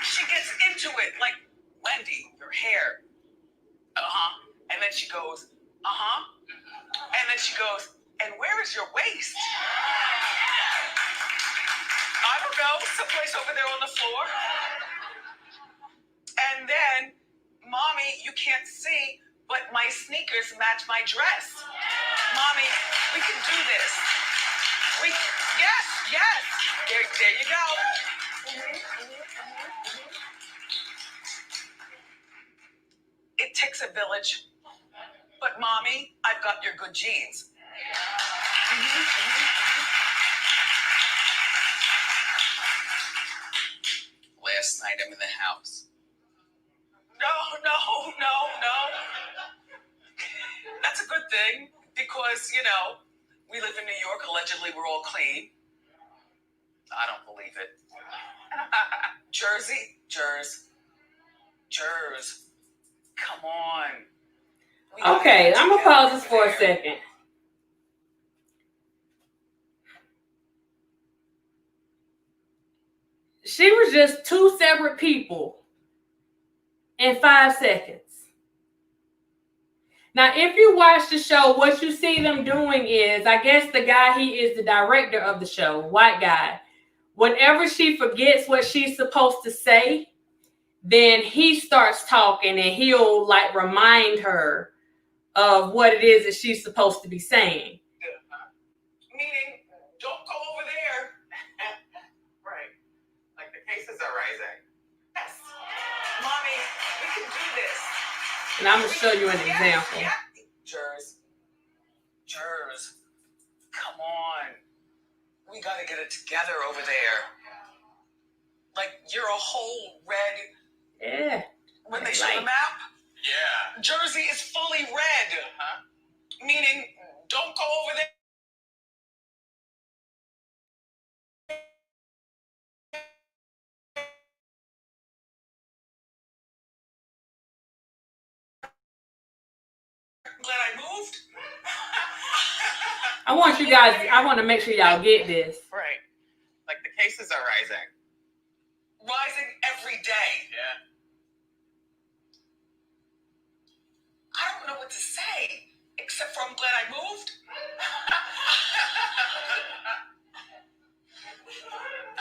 She gets into it like, Wendy, your hair. And then she goes, And then she goes, and where is your waist? I don't know, someplace over there on the floor. And then, Mommy, you can't see, but my sneakers match my dress. Mommy, we can do this. Yes. There you go. It takes a village. But Mommy, I've got your good genes. Last night I'm in the house. No. That's a good thing because, we live in New York. Allegedly, we're all clean. I don't believe it. Jersey. Come on. Okay, I'm going to pause this for a second. She was just two separate people in 5 seconds. Now, if you watch the show, what you see them doing is, I guess the guy, he is the director of the show, white guy. Whenever she forgets what she's supposed to say, then he starts talking and he'll like remind her of what it is that she's supposed to be saying. Meaning, don't go over there. Right. Like the cases are rising. Yes. Mommy, we can do this. And I'm going to show you an example. Yeah. Jers. Come on. We got got to get it together over there. Like, you're a whole red. Yeah. When they show the map, Yeah. Jersey is fully red. Meaning, don't go over there. Glad I moved. I want to make sure y'all get this. Right. Like the cases are rising. Rising every day. Yeah. I don't know what to say, except for I'm glad I moved.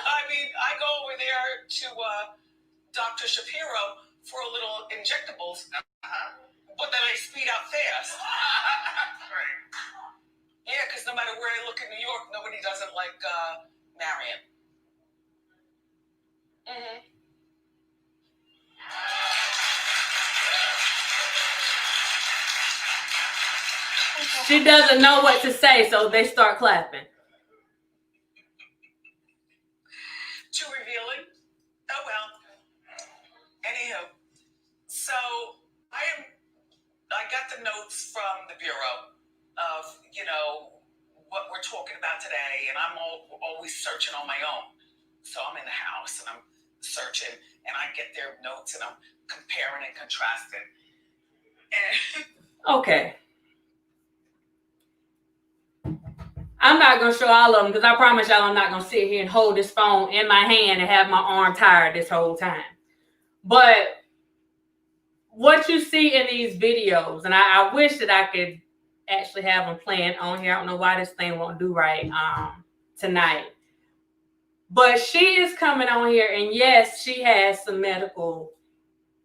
I mean, I go over there to Dr. Shapiro for a little injectables, but then I speed out fast. Right. Yeah, because no matter where I look in New York, nobody doesn't like Marion. She doesn't know what to say, so they start clapping. Too revealing? Oh well. Anywho, so I got the notes from the Bureau of, what we're talking about today, and I'm always searching on my own. So I'm in the house and I'm searching, and I get their notes and I'm comparing and contrasting. And Okay. I'm not going to show all of them because I promise y'all I'm not going to sit here and hold this phone in my hand and have my arm tired this whole time. But what you see in these videos, and I wish that I could actually have them playing on here. I don't know why this thing won't do right tonight. But she is coming on here, and yes, she has some medical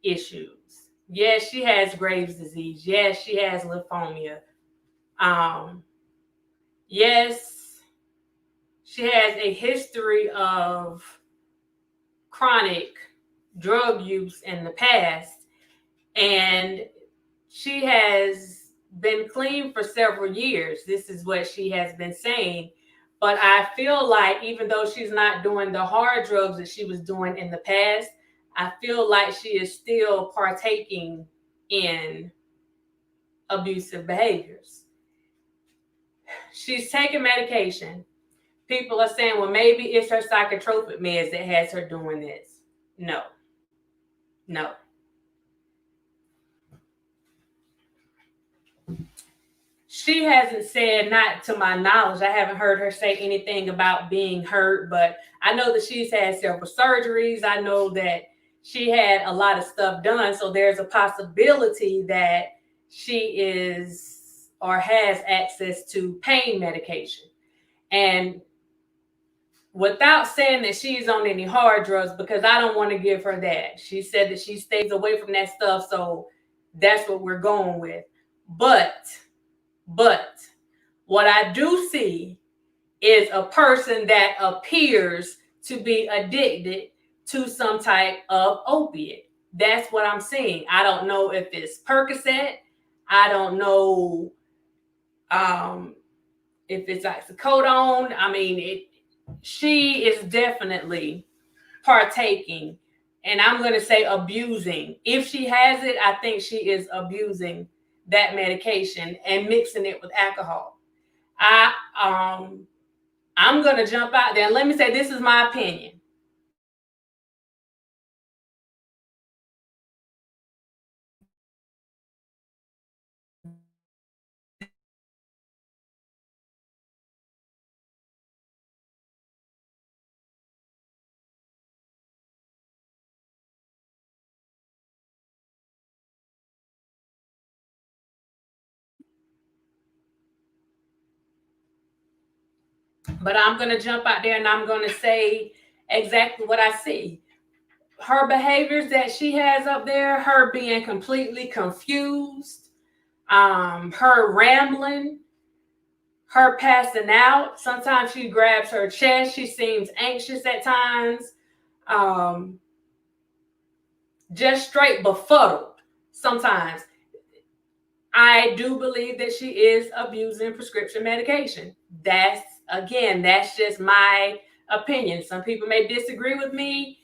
issues. Yes, she has Graves' disease. Yes, she has lymphoma. Yes, she has a history of chronic drug use in the past, and she has been clean for several years. This is what she has been saying. But I feel like even though she's not doing the hard drugs that she was doing in the past, I feel like she is still partaking in abusive behaviors. She's taking medication. People are saying, well, maybe it's her psychotropic meds that has her doing this. No. She hasn't said, not to my knowledge, I haven't heard her say anything about being hurt, but I know that she's had several surgeries. I know that she had a lot of stuff done. So there's a possibility that she is or has access to pain medication. And without saying that she's on any hard drugs, because I don't want to give her that. She said that she stays away from that stuff. So that's what we're going with. But what I do see is a person that appears to be addicted to some type of opiate. That's what I'm seeing. I don't know if it's Percocet. I don't know if it's oxycodone. I mean, she is definitely partaking, and I'm going to say abusing. If she has it, I think she is abusing that medication and mixing it with alcohol. I'm going to jump out there and let me say this is my opinion. But I'm going to jump out there and I'm going to say exactly what I see. Her behaviors that she has up there, her being completely confused, her rambling, her passing out. Sometimes she grabs her chest. She seems anxious at times. Just straight befuddled sometimes. I do believe that she is abusing prescription medication. That's again, that's just my opinion. Some people may disagree with me,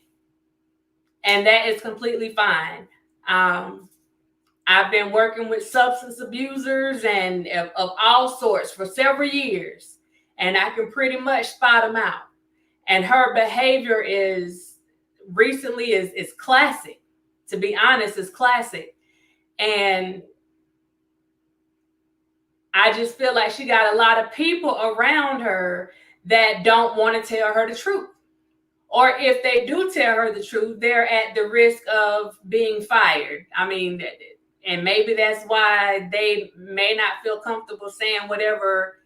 and that is completely fine. I've been working with substance abusers and of all sorts for several years, and I can pretty much spot them out. And her behavior is classic. To be honest, is classic. And I just feel like she got a lot of people around her that don't want to tell her the truth. Or if they do tell her the truth, they're at the risk of being fired. I mean, and maybe that's why they may not feel comfortable saying whatever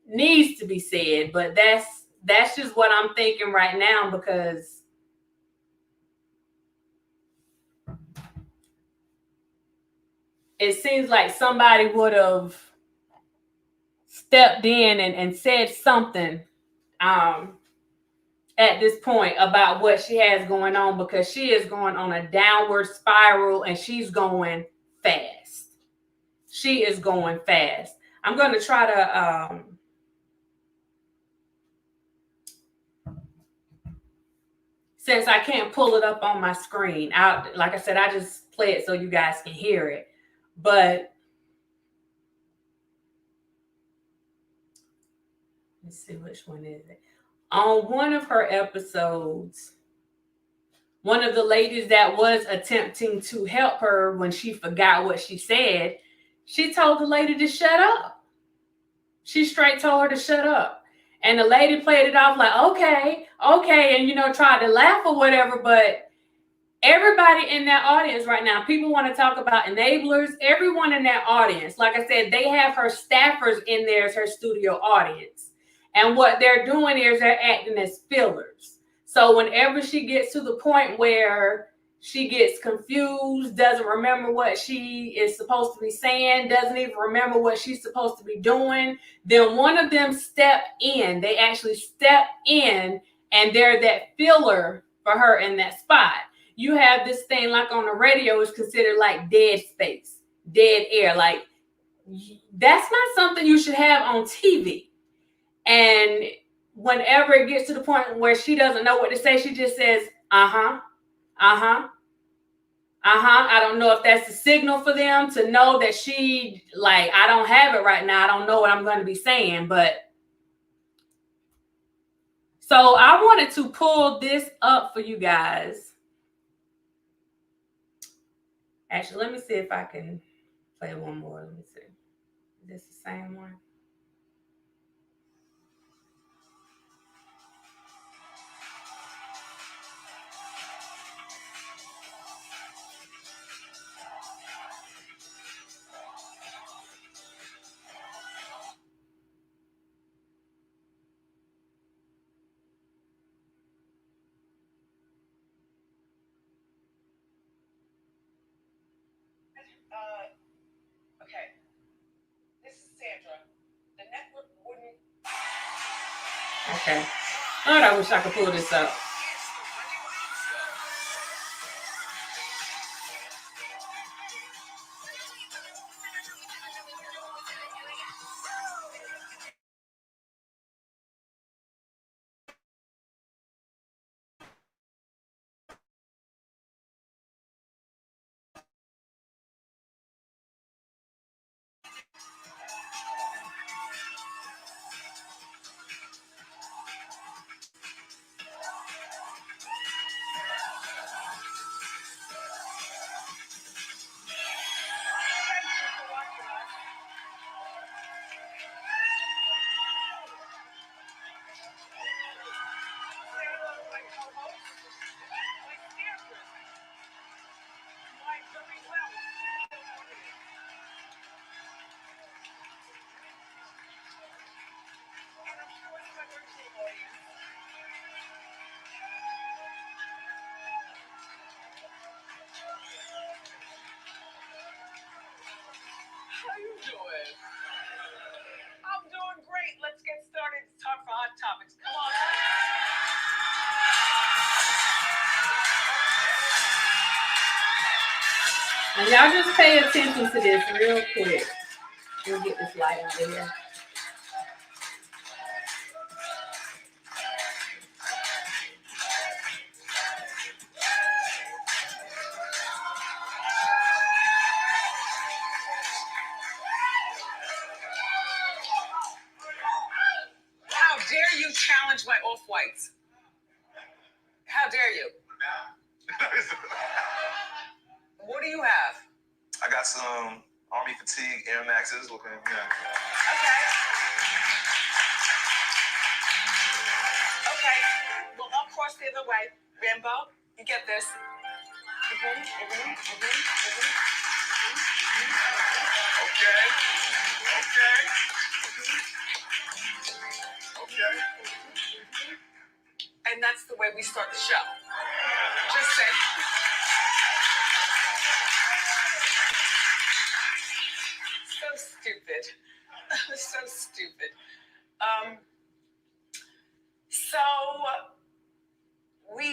needs to be said. But that's just what I'm thinking right now, because it seems like somebody would have stepped in and said something at this point about what she has going on, because she is going on a downward spiral and she's going fast. She is going fast. I'm going to try to since I can't pull it up on my screen, like I said, I just play it so you guys can hear it. But let's see, which one is it? On one of her episodes, one of the ladies that was attempting to help her when she forgot what she said, she told the lady to shut up. She straight told her to shut up. And the lady played it off like, okay, and, tried to laugh or whatever. But everybody in that audience right now, people want to talk about enablers. Everyone in that audience, like I said, they have her staffers in there as her studio audience. And what they're doing is they're acting as fillers. So whenever she gets to the point where she gets confused, doesn't remember what she is supposed to be saying, doesn't even remember what she's supposed to be doing, then one of them step in. They actually step in, and they're that filler for her in that spot. You have this thing like on the radio is considered like dead space, dead air. Like, that's not something you should have on TV. And whenever it gets to the point where she doesn't know what to say, she just says, I don't know if that's a signal for them to know that she, like, I don't have it right now. I don't know what I'm going to be saying. But so I wanted to pull this up for you guys. Actually, let me see if I can play one more. Let me see. Is this the same one? Okay. This is Sandra. The network wouldn't. Okay. Lord, I wish I could pull this up. How you doing? I'm doing great. Let's get started. It's time for Hot Topics. Come on. And y'all just pay attention to this real quick. We'll get this light out of here. you challenge my off-whites? How dare you? What do you have? I got some Army fatigue Air Maxes looking. Yeah. Okay. Okay. Well, I'll cross the other way. Rambo, you get this. Okay. And that's the way we start the show. Just say. So stupid. So stupid. So we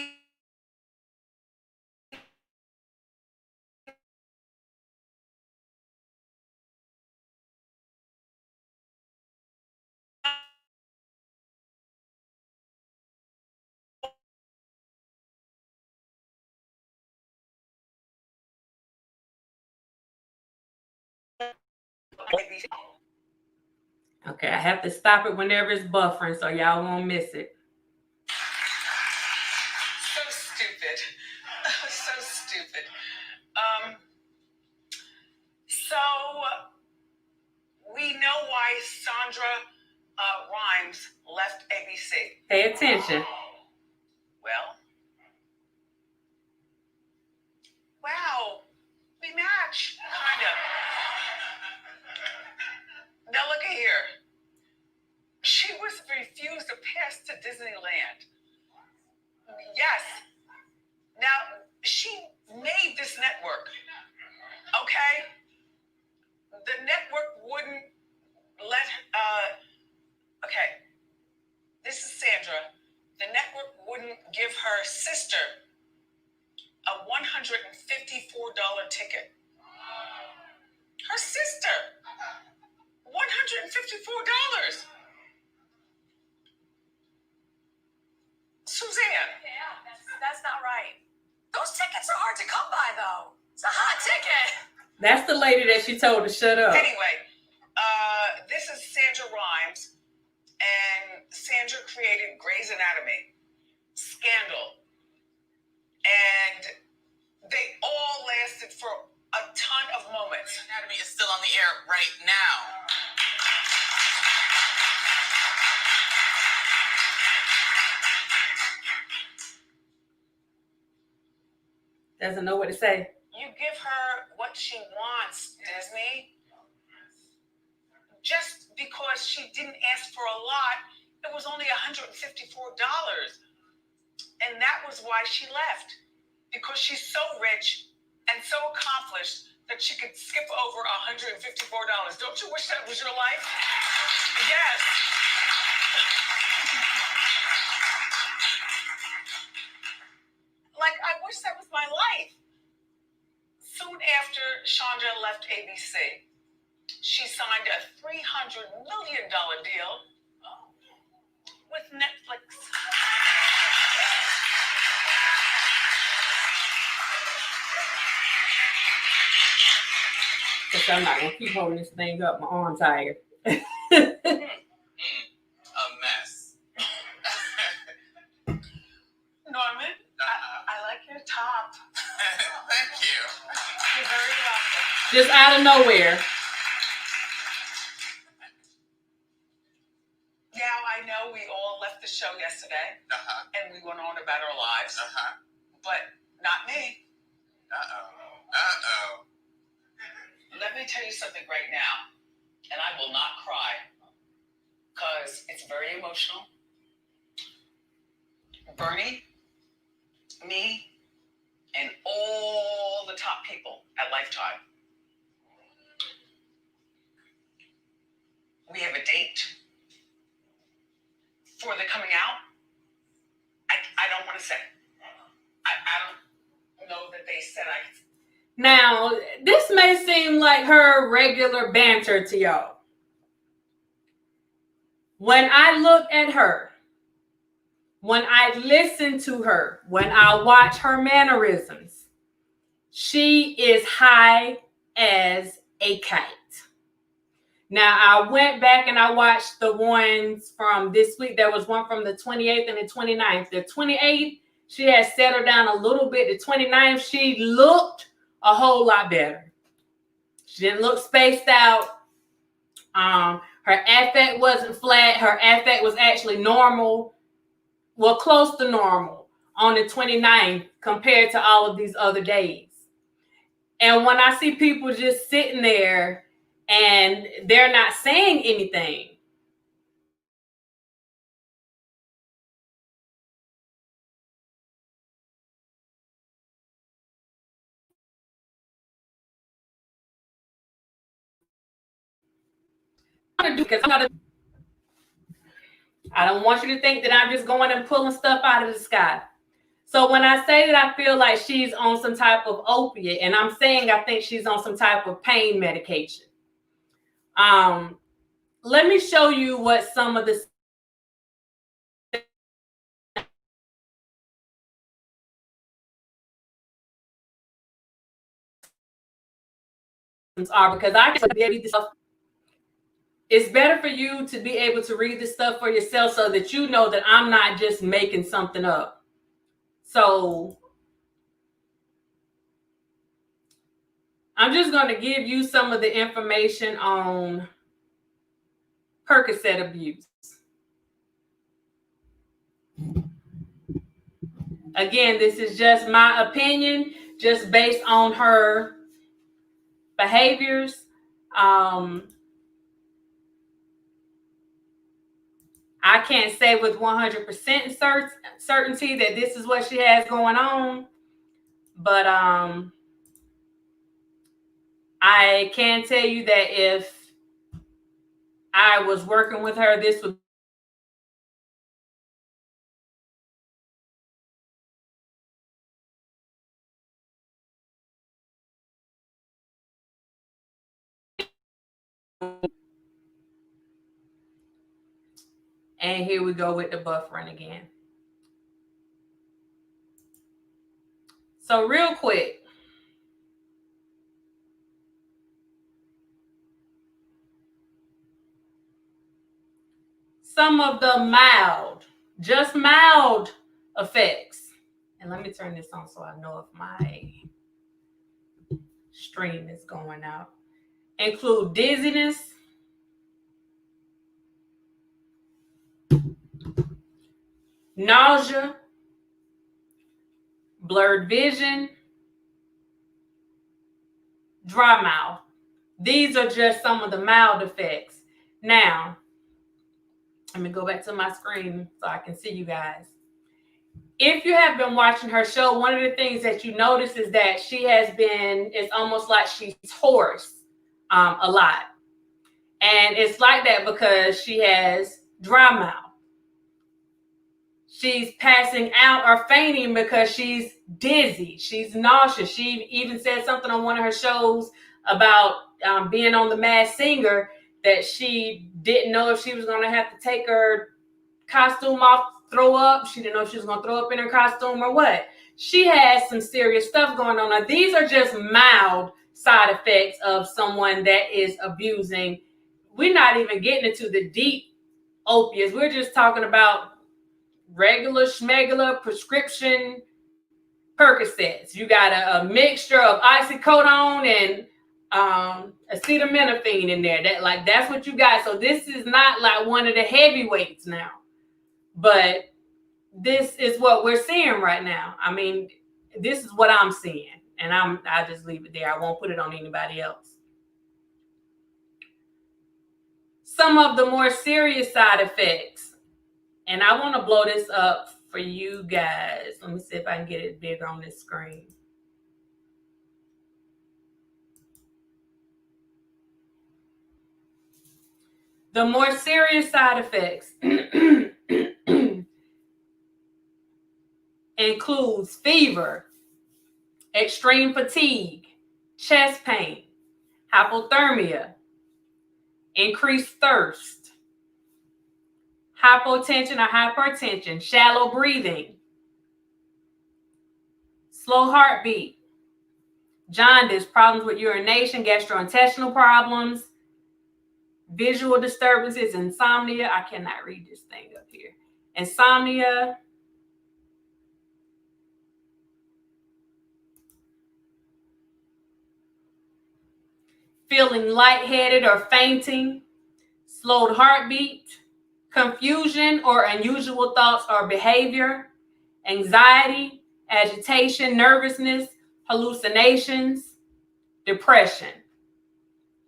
Okay, I have to stop it whenever it's buffering so y'all won't miss it. So stupid. So stupid. So we know why Sandra Rhimes left ABC. Pay attention. Well, wow, we match, kind of. Now look at here. She was refused a pass to Disneyland. Yes. Now, she made this network, okay? The network wouldn't let, okay, this is Sandra. The network wouldn't give her sister a $154 ticket. Her sister, $154. Suzanne. Yeah, that's not right. Those tickets are hard to come by, though. It's a hot ticket. That's the lady that she told to shut up. Anyway, this is Sandra Rhimes, and Sandra created Grey's Anatomy, Scandal, and they all lasted for a ton of moments. Anatomy is still on the air right now. Doesn't know what to say. You give her what she wants, Disney. Just because she didn't ask for a lot, it was only $154. And that was why she left. Because she's so rich and so accomplished that she could skip over $154. Don't you wish that was your life? Yes. Like, I wish that was my life. Soon after Chandra left ABC, she signed a $300 million deal with Netflix. Because I'm not going to keep holding this thing up. My arm's tired. A mess. Norman, I like your top. Thank you. You're very welcome. Just out of nowhere. Now, I know we all left the show yesterday, and we went on about our lives, but not me. Let me tell you something right now, and I will not cry, because it's very emotional. Bernie, me, and all the top people at Lifetime. We have a date for the coming out. I don't want to say. I don't know that they said I. Now, this may seem like her regular banter to y'all. When I look at her, when I listen to her, when I watch her mannerisms, she is high as a kite. Now, I went back and I watched the ones from this week. There was one from the 28th and the 29th. The 28th, she had settled down a little bit. The 29th, she looked a whole lot better. She didn't look spaced out. Her affect wasn't flat. Her affect was actually normal. Well, close to normal on the 29th compared to all of these other days. And when I see people just sitting there and they're not saying anything, because I don't want you to think that I'm just going and pulling stuff out of the sky. So when I say that I feel like she's on some type of opiate, and I'm saying I think she's on some type of pain medication, let me show you what some of the are, because I can read this stuff. It's better for you to be able to read this stuff for yourself so that you know that I'm not just making something up. So I'm just going to give you some of the information on Percocet abuse. Again, this is just my opinion, just based on her behaviors. I can't say with 100% certainty that this is what she has going on, but I can tell you that if I was working with her, this would and here we go with the buffering again. So real quick, some of the mild, just mild effects. And let me turn this on so I know if my stream is going out. Include dizziness, nausea, blurred vision, dry mouth. These are just some of the mild effects. Now, let me go back to my screen so I can see you guys. If you have been watching her show, one of the things that you notice is that she has been, it's almost like she's hoarse a lot. And it's like that because she has dry mouth. She's passing out or fainting because she's dizzy. She's nauseous. She even said something on one of her shows about being on The Masked Singer, that she didn't know if she was going to have to take her costume off, throw up. She didn't know if she was going to throw up in her costume or what. She has some serious stuff going on. Now, these are just mild side effects of someone that is abusing. We're not even getting into the deep opiates. We're just talking about regular schmegular prescription Percocets. You got a mixture of oxycodone and acetaminophen in there. That's what you got. So this is not like one of the heavyweights now, but this is what we're seeing right now. I mean, this is what I'm seeing, and I just leave it there. I won't put it on anybody else. Some of the more serious side effects, and I want to blow this up for you guys. Let me see if I can get it bigger on this screen. The more serious side effects includes fever, extreme fatigue, chest pain, hypothermia, increased thirst, hypotension or hypertension, shallow breathing, slow heartbeat, jaundice, problems with urination, gastrointestinal problems, visual disturbances, insomnia. I cannot read this thing up here. Insomnia. Feeling lightheaded or fainting, slowed heartbeat, confusion or unusual thoughts or behavior, anxiety, agitation, nervousness, hallucinations, depression.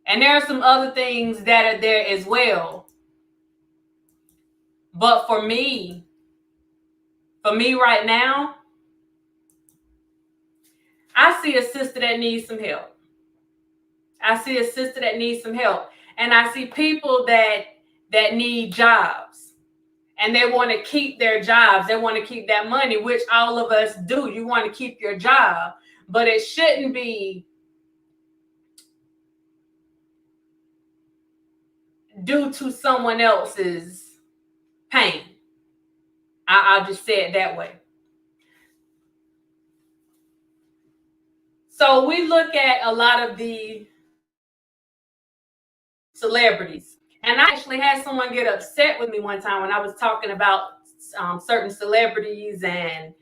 And there are some other things that are there as well. But for me right now, I see a sister that needs some help. I see a sister that needs some help. And I see people that need jobs. And they want to keep their jobs. They want to keep that money, which all of us do. You want to keep your job. But it shouldn't be due to someone else's pain. I'll just say it that way. So we look at a lot of the celebrities. And I actually had someone get upset with me one time when I was talking about certain celebrities and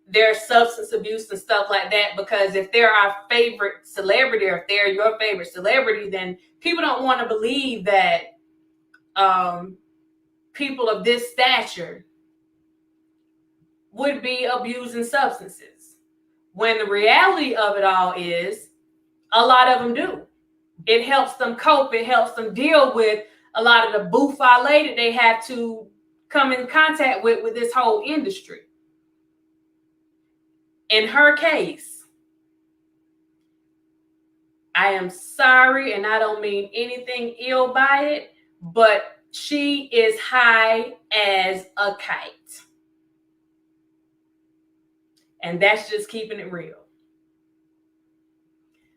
their substance abuse and stuff like that, because if they're our favorite celebrity or if they're your favorite celebrity, then people don't want to believe that people of this stature would be abusing substances. When the reality of it all is a lot of them do. It helps them cope. It helps them deal with a lot of the bouffalet that they have to come in contact with this whole industry. In her case, I am sorry, and I don't mean anything ill by it, but she is high as a kite. And that's just keeping it real.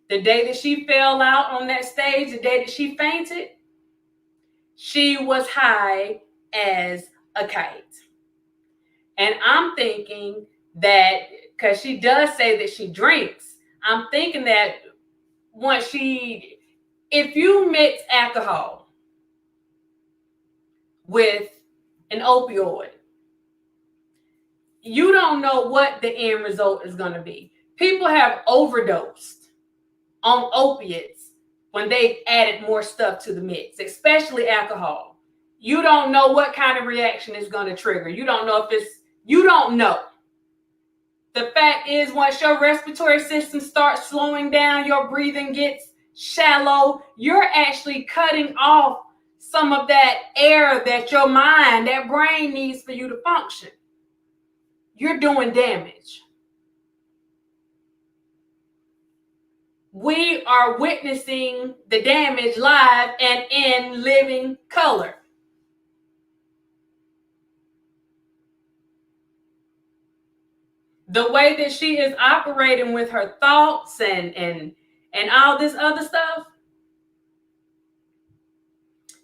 The day that she fell out on that stage, the day that she fainted, she was high as a kite. And I'm thinking that, because she does say that she drinks, I'm thinking that if you mix alcohol with an opioid, you don't know what the end result is going to be. People have overdosed on opiates when they added more stuff to the mix, especially alcohol. You don't know what kind of reaction it's going to trigger. You don't know you don't know. The fact is, once your respiratory system starts slowing down, your breathing gets shallow, you're actually cutting off some of that air that your mind, that brain needs for you to function. You're doing damage. We are witnessing the damage live and in living color. The way that she is operating with her thoughts and all this other stuff,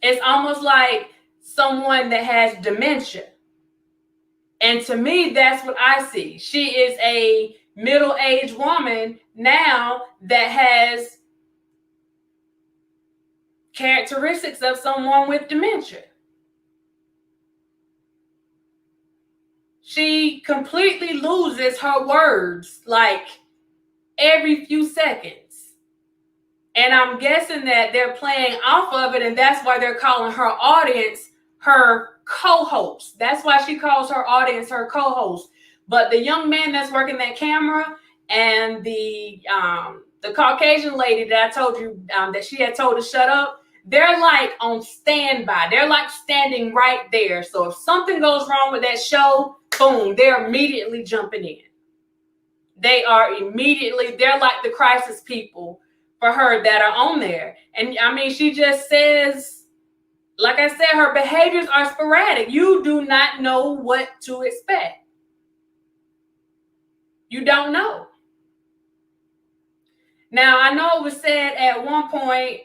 it's almost like someone that has dementia. And to me, that's what I see. She is a middle-aged woman now that has characteristics of someone with dementia. She completely loses her words like every few seconds. And I'm guessing that they're playing off of it, and that's why they're calling her audience her co-host. That's why she calls her audience her co-host. But the young man that's working that camera and the Caucasian lady that I told you that she had told to shut up, they're like on standby. They're like standing right there. So if something goes wrong with that show, boom, they're immediately jumping in. They're like the crisis people for her that are on there. And I mean, she just says, like I said, her behaviors are sporadic. You do not know what to expect. You don't know. Now, I know it was said at one point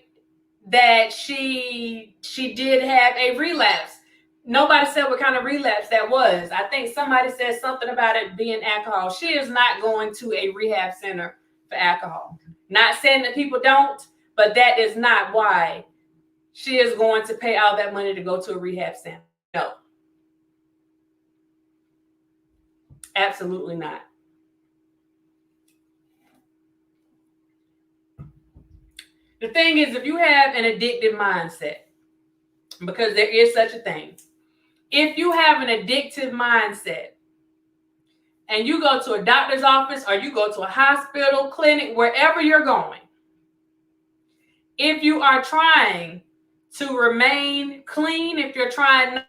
that she did have a relapse. Nobody said what kind of relapse that was. I think somebody said something about it being alcohol. She is not going to a rehab center for alcohol. Not saying that people don't, but that is not why she is going to pay all that money to go to a rehab center. No. Absolutely not. The thing is, if you have an addictive mindset, because there is such a thing, if you have an addictive mindset and you go to a doctor's office or you go to a hospital, clinic, wherever you're going, if you are trying to remain clean, if you're trying not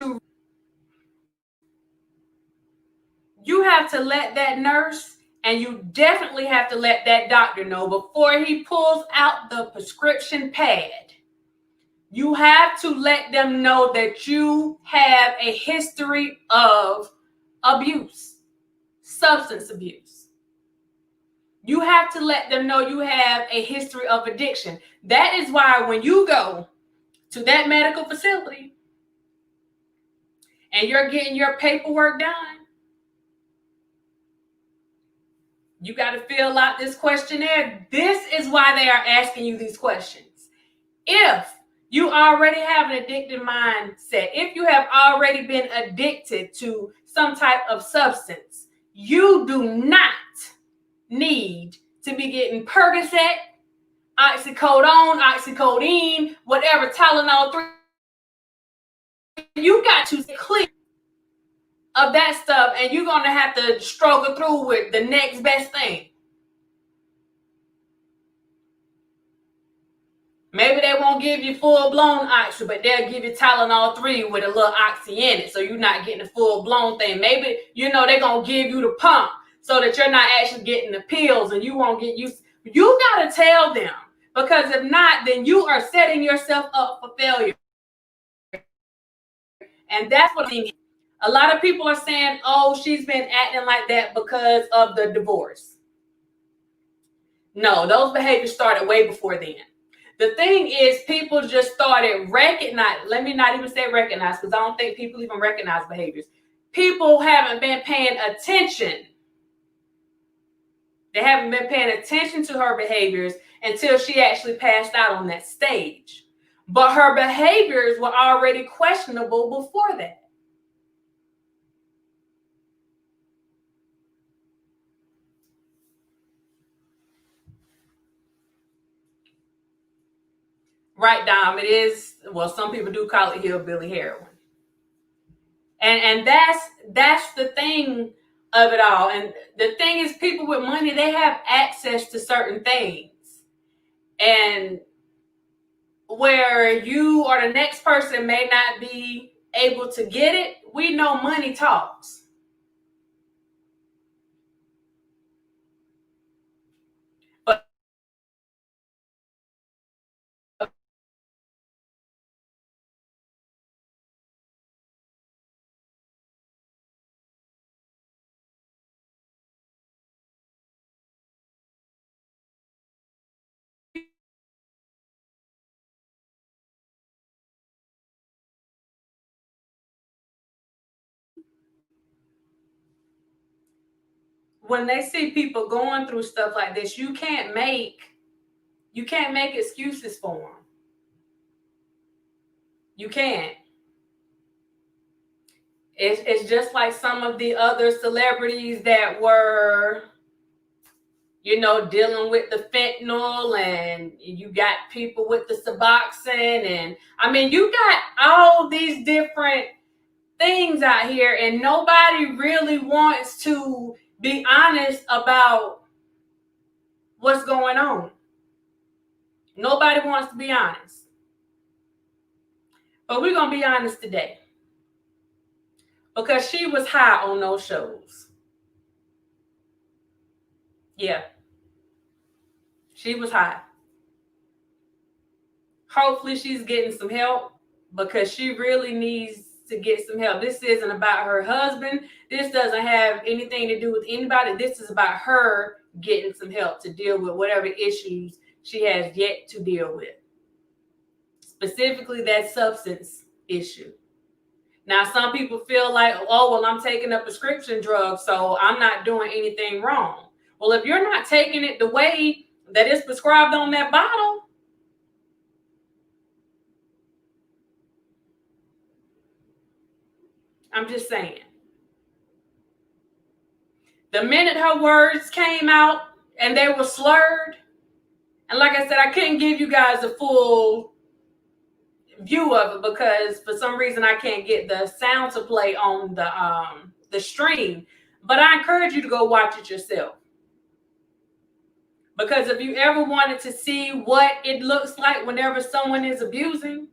to, you have to let that nurse and you definitely have to let that doctor know before he pulls out the prescription pad. You have to let them know that you have a history of abuse, substance abuse. You have to let them know you have a history of addiction. That is why when you go to that medical facility and you're getting your paperwork done, you got to fill out this questionnaire. This is why they are asking you these questions. If you already have an addictive mindset, if you have already been addicted to some type of substance, you do not need to be getting Percocet, oxycodone, oxycodone, whatever, Tylenol 3. You got to clear of that stuff, and you're going to have to struggle through with the next best thing. Maybe they won't give you full-blown oxy, but they'll give you Tylenol 3 with a little oxy in it, so you're not getting a full-blown thing. Maybe, they're going to give you the pump so that you're not actually getting the pills, and you won't get used. You got to tell them, because if not, then you are setting yourself up for failure. And that's what I mean. A lot of people are saying, oh, she's been acting like that because of the divorce. No, those behaviors started way before then. The thing is, people just started let me not even say recognize, because I don't think people even recognize behaviors. People haven't been paying attention. They haven't been paying attention to her behaviors until she actually passed out on that stage. But her behaviors were already questionable before that. Right, Dom, it is, well, some people do call it hillbilly heroin. And that's the thing of it all. And the thing is, people with money, they have access to certain things. And where you or the next person may not be able to get it, we know money talks. When they see people going through stuff like this, you can't make excuses for them. You can't. It's just like some of the other celebrities that were, dealing with the fentanyl, and you got people with the Suboxone, and I mean, you got all these different things out here, and nobody really wants to be honest about what's going on. Nobody wants to be honest. But we're going to be honest today, because she was high on those shows. Yeah. She was high. Hopefully she's getting some help, because she really needs to get some help. This isn't about her husband. This doesn't have anything to do with anybody. This is about her getting some help to deal with whatever issues she has yet to deal with. Specifically that substance issue. Now, some people feel like, oh, well, I'm taking a prescription drug, so I'm not doing anything wrong. Well, if you're not taking it the way that it's prescribed on that bottle, I'm just saying. The minute her words came out and they were slurred, and like I said, I couldn't give you guys a full view of it because for some reason I can't get the sound to play on the stream. But I encourage you to go watch it yourself. Because if you ever wanted to see what it looks like whenever someone is abusing,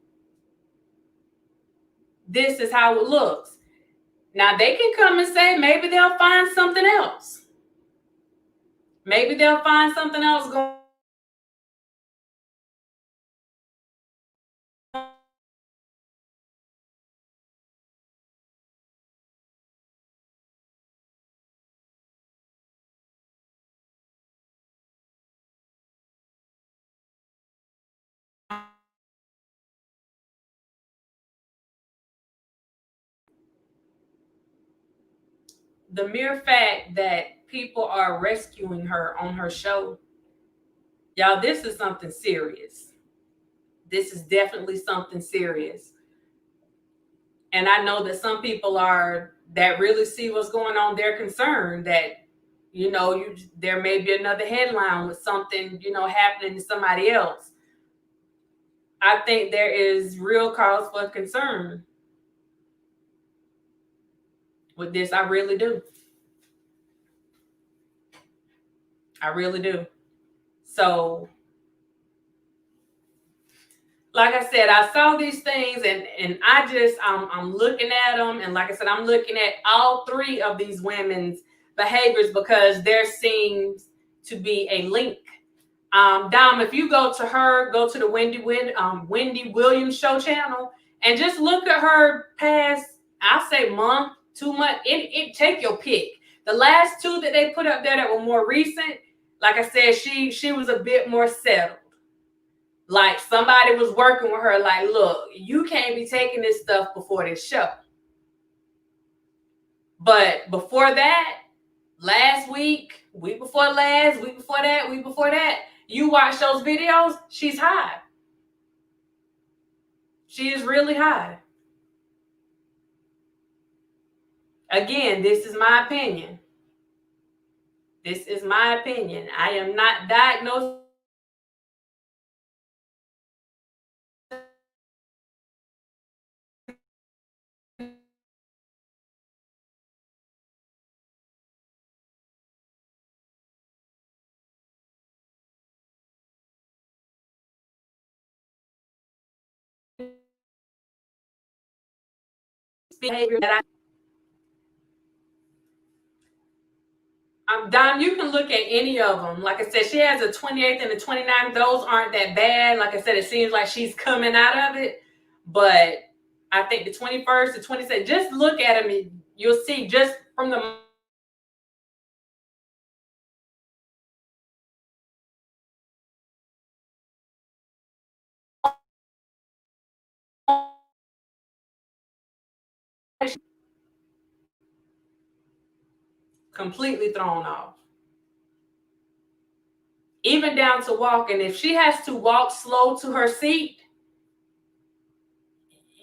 this is how it looks. Now they can come and say maybe they'll find something else. Maybe they'll find something else going. The mere fact that people are rescuing her on her show, y'all, this is something serious. This is definitely something serious. And I know that some people are that really see what's going on. They're concerned that, there may be another headline with something, happening to somebody else. I think there is real cause for concern with this. I really do. I really do. So, like I said, I saw these things and I'm looking at them. And like I said, I'm looking at all three of these women's behaviors because there seems to be a link. Dom, if you go to the Wendy Williams show channel and just look at her past, I'll say month, 2 months, it take your pick. The last two that they put up there that were more recent, like I said, she was a bit more settled. Like somebody was working with her, like, look, you can't be taking this stuff before this show. But before that, last week, week before last, week before that, you watch those videos, she's high. She is really high. Again, this is my opinion. This is my opinion. I am not diagnosed. Behavior that Dom, you can look at any of them. Like I said, she has a 28th and a 29th. Those aren't that bad. Like I said, it seems like she's coming out of it. But I think the 21st, the 22nd, just look at them. You'll see just from the completely thrown off. Even down to walking. If she has to walk slow to her seat,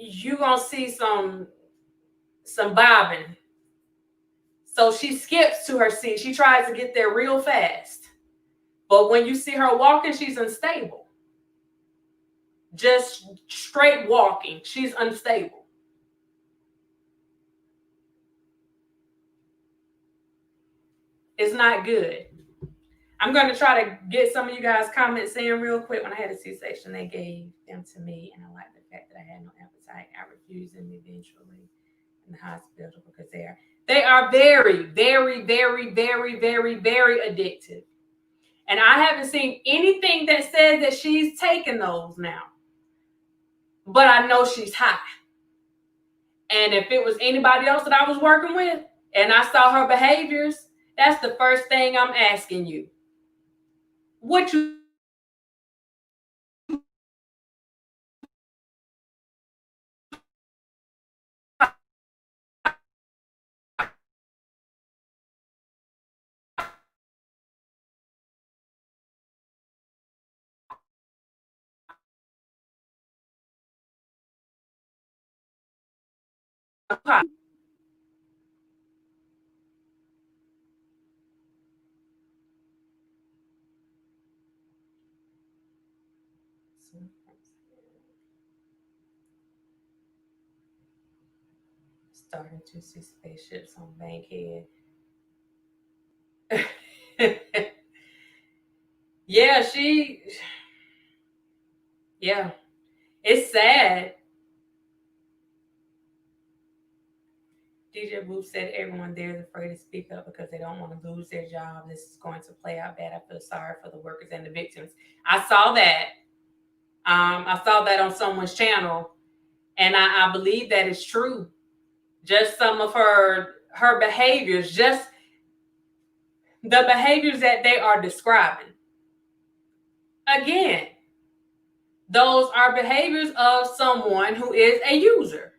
you're going to see some bobbing. So she skips to her seat. She tries to get there real fast. But when you see her walking, she's unstable. Just straight walking. She's unstable. It's not good. I'm going to try to get some of you guys' comments in real quick. When I had a C-section, they gave them to me, and I like the fact that I had no appetite. I refused them eventually in the hospital because they are very, very, very, very, very, very addictive. And I haven't seen anything that says that she's taking those now. But I know she's high. And if it was anybody else that I was working with and I saw her behaviors, that's the first thing I'm asking you. What you Starting to see spaceships on Bankhead. Yeah, it's sad. DJ Booth said everyone there is afraid to speak up because they don't want to lose their job. This is going to play out bad. I feel sorry for the workers and the victims. I saw that. I saw that on someone's channel, and I believe that is true. Just some of her behaviors, just the behaviors that they are describing. Again, those are behaviors of someone who is a user.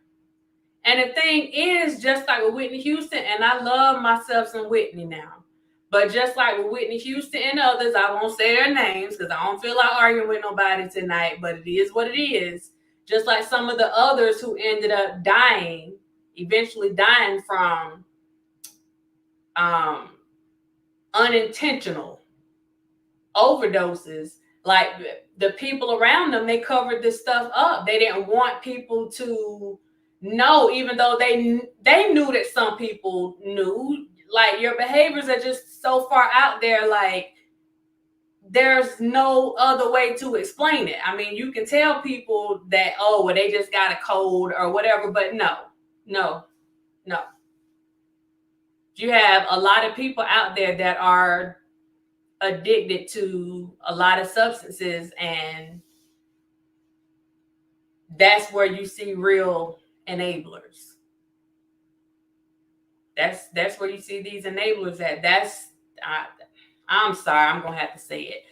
And the thing is, just like with Whitney Houston, and I love myself some Whitney now, but just like with Whitney Houston and others, I won't say their names because I don't feel like arguing with nobody tonight, but it is what it is. Just like some of the others who ended up dying, eventually dying from unintentional overdoses, like the people around them, they covered this stuff up. They didn't want people to know, even though they knew that some people knew. Like, your behaviors are just so far out there, like there's no other way to explain it. I mean, you can tell people that, oh, well, they just got a cold or whatever, but no. You have a lot of people out there that are addicted to a lot of substances, and that's where you see real enablers. That's where you see these enablers at. I'm sorry, I'm gonna have to say it.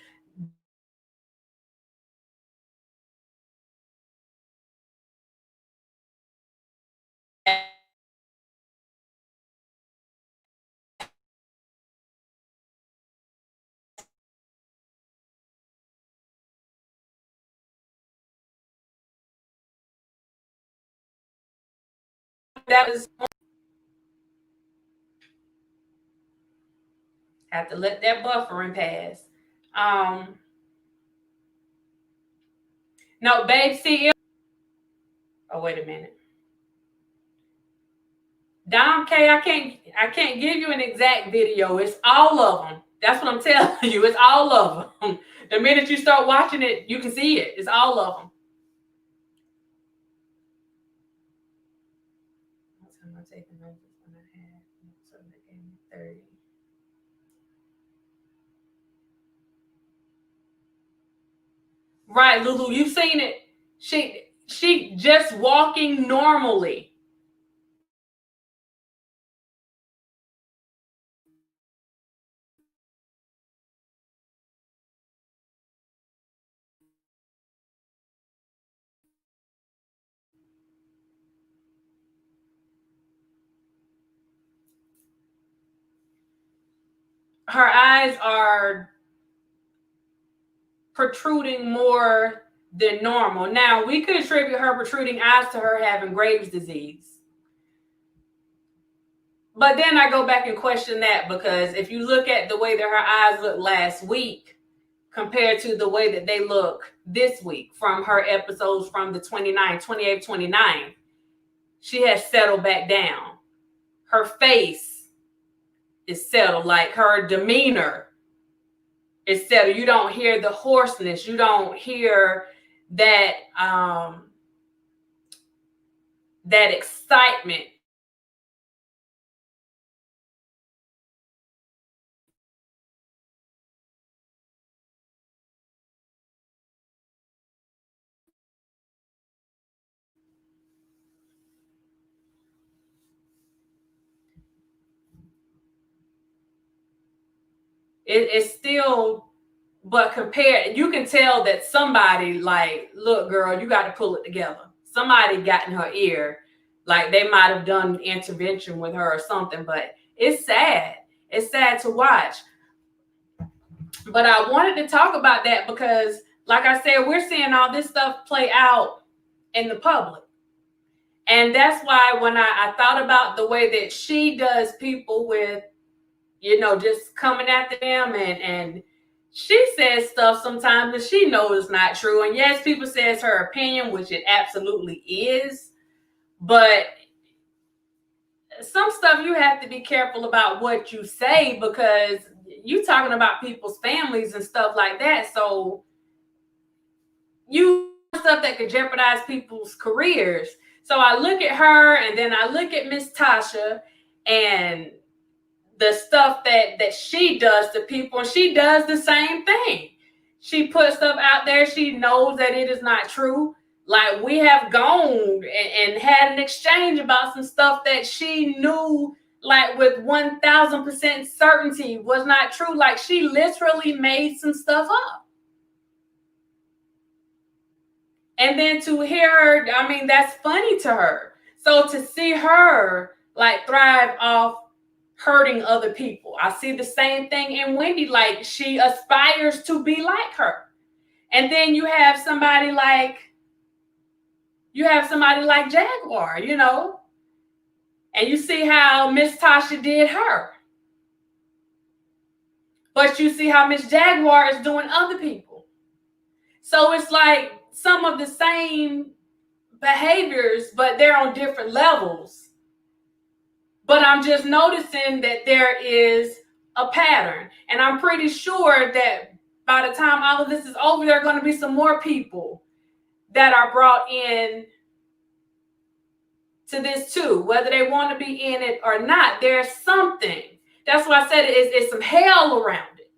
That was, have to let that buffering pass. No, babe, see. Oh, wait a minute. Dom K, I can't give you an exact video. It's all of them. That's what I'm telling you. It's all of them. The minute you start watching it, you can see it. It's all of them. I'm taking notes when I had, so they gave me 30. Right, Lulu, you've seen it. She just walking normally. Her eyes are protruding more than normal. Now, we could attribute her protruding eyes to her having Graves' disease. But then I go back and question that, because if you look at the way that her eyes looked last week compared to the way that they look this week from her episodes from the 28th, 29th, she has settled back down. Her face is settled, like her demeanor is settled. You don't hear the hoarseness. You don't hear that that excitement. It's still, but compared, you can tell that somebody, like, look, girl, you got to pull it together. Somebody got in her ear, like they might have done intervention with her or something. But it's sad. It's sad to watch. But I wanted to talk about that because, like I said, we're seeing all this stuff play out in the public. And that's why when I thought about the way that she does people with, just coming after them, and she says stuff sometimes that she knows is not true. And yes, people say it's her opinion, which it absolutely is. But some stuff you have to be careful about what you say, because you talking about people's families and stuff like that. So you stuff that could jeopardize people's careers. So I look at her, and then I look at Miss Tasha and the stuff that she does to people, and she does the same thing. She puts stuff out there. She knows that it is not true. Like, we have gone and had an exchange about some stuff that she knew, like, with 1000% certainty was not true. Like, she literally made some stuff up. And then to hear her, I mean, that's funny to her. So to see her like thrive off hurting other people. I see the same thing in Wendy. Like, she aspires to be like her. And then you have somebody like Jaguar, and you see how Miss Tasha did her. But you see how Miss Jaguar is doing other people. So it's like some of the same behaviors, but they're on different levels. But I'm just noticing that there is a pattern. And I'm pretty sure that by the time all of this is over, there are going to be some more people that are brought in to this too, whether they want to be in it or not. There's something. That's why I said it's some hell around it.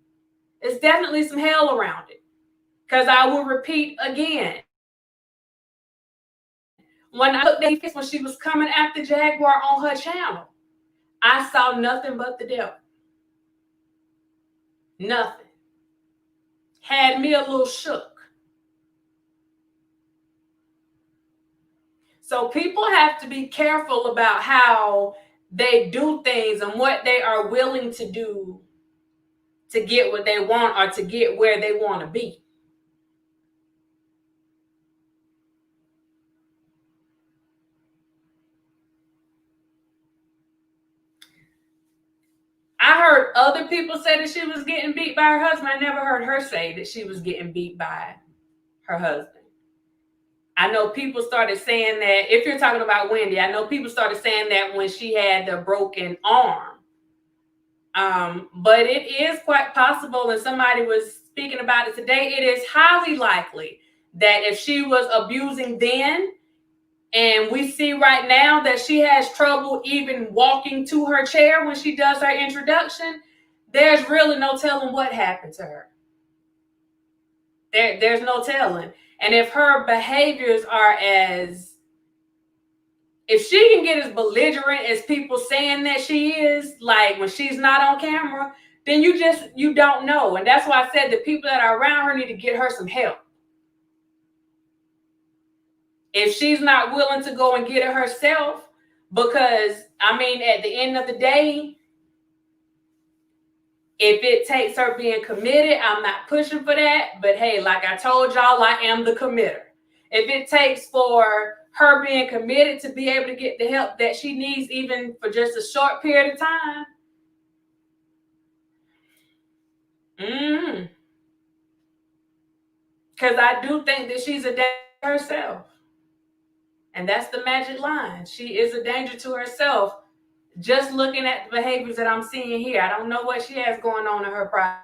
It's definitely some hell around it. Because I will repeat again. When I looked at this, when she was coming after Jaguar on her channel, I saw nothing but the devil. Nothing. Had me a little shook. So people have to be careful about how they do things and what they are willing to do to get what they want or to get where they want to be. I heard other people say that she was getting beat by her husband. I never heard her say that she was getting beat by her husband. I know people started saying that, if you're talking about Wendy, I know people started saying that when she had the broken arm. But it is quite possible, and somebody was speaking about it today, it is highly likely that if she was abusing then, and we see right now that she has trouble even walking to her chair when she does her introduction, there's really no telling what happened to her. There's no telling. And if her behaviors are if she can get as belligerent as people saying that she is, like when she's not on camera, then you don't know. And that's why I said the people that are around her need to get her some help. If she's not willing to go and get it herself, because, I mean, at the end of the day, if it takes her being committed, I'm not pushing for that. But hey, like I told y'all, I am the committer. If it takes for her being committed to be able to get the help that she needs, even for just a short period of time. Because I do think that she's a danger to herself. And that's the magic line. She is a danger to herself. Just looking at the behaviors that I'm seeing here, I don't know what she has going on in her private.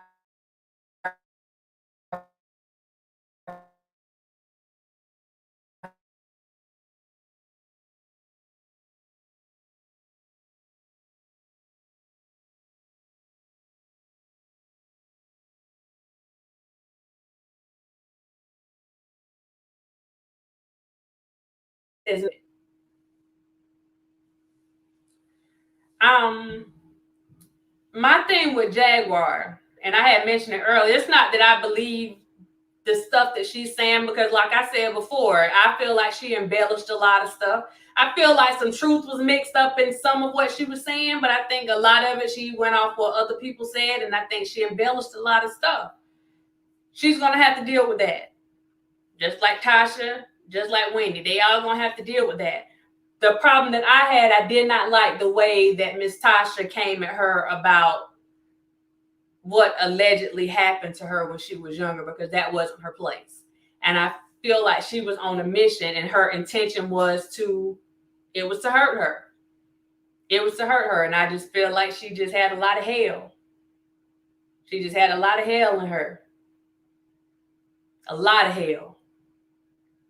My thing with Jaguar, and I had mentioned it earlier, it's not that I believe the stuff that she's saying, because like I said before, I feel like she embellished a lot of stuff. I feel like some truth was mixed up in some of what she was saying, but I think a lot of it, she went off what other people said, and I think she embellished a lot of stuff. She's going to have to deal with that. Just like Tasha, just like Wendy, they all going to have to deal with that. the problem that I had, I did not like the way that Miss Tasha came at her about what allegedly happened to her when she was younger, because that wasn't her place. And I feel like she was on a mission, and her intention was to hurt her. It was to hurt her. And I just feel like she just had a lot of hell. She just had a lot of hell in her. A lot of hell.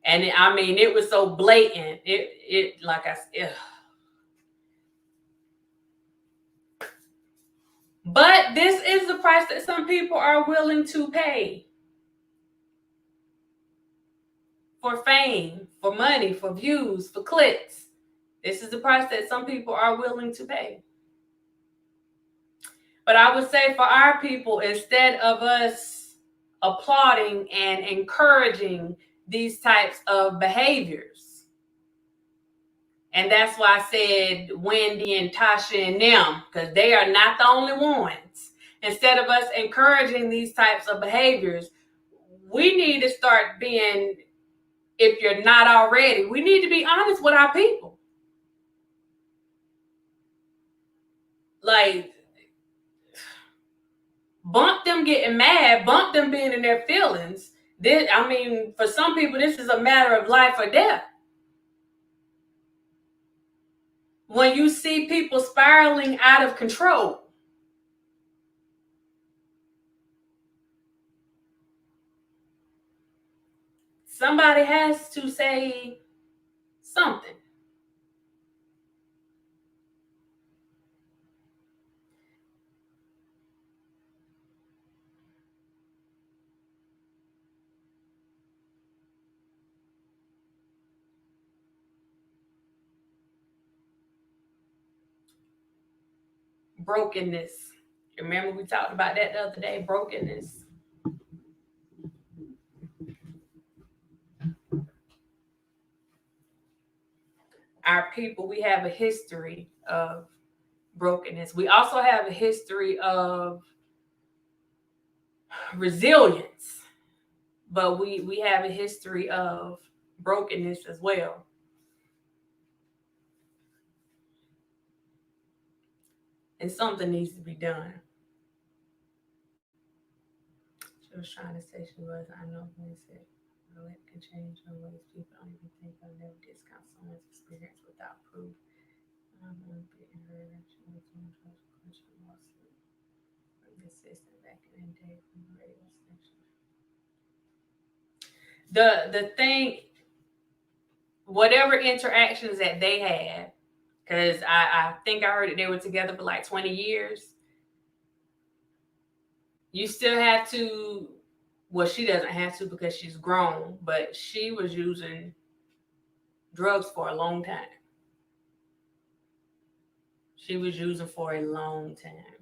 And it was so blatant. It like I said. But this is the price that some people are willing to pay. For fame, for money, for views, for clicks. This is the price that some people are willing to pay. But I would say for our people, instead of us applauding and encouraging these types of behaviors, and that's why I said Wendy and Tasha and them, because they are not the only ones. Instead of us encouraging these types of behaviors, we need to start being, if you're not already, we need to be honest with our people. Like, bump them getting mad, bump them being in their feelings. For some people, this is a matter of life or death. When you see people spiraling out of control, somebody has to say something. Brokenness. Remember we talked about that the other day, brokenness. Our people, we have a history of brokenness. We also have a history of resilience, but we have a history of brokenness as well. And something needs to be done. She was trying to say she was. I know when said it can change in ways people don't even think. I'll never discount someone's experience without proof. I'm getting her. She was doing question lawsuit. The assistant back in the day from the radio station. The thing, whatever interactions that they had, because I think I heard that they were together for like 20 years. You still have to, well, she doesn't have to because she's grown, but she was using drugs for a long time. She was using for a long time.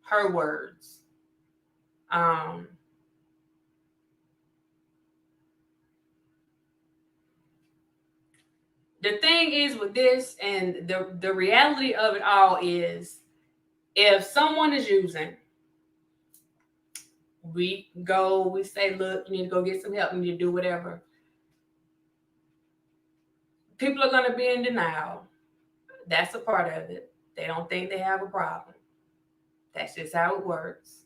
Her words. The thing is with this, and the reality of it all is, if someone is using, we say, look, you need to go get some help, you need to do whatever. People are going to be in denial. That's a part of it. They don't think they have a problem. That's just how it works.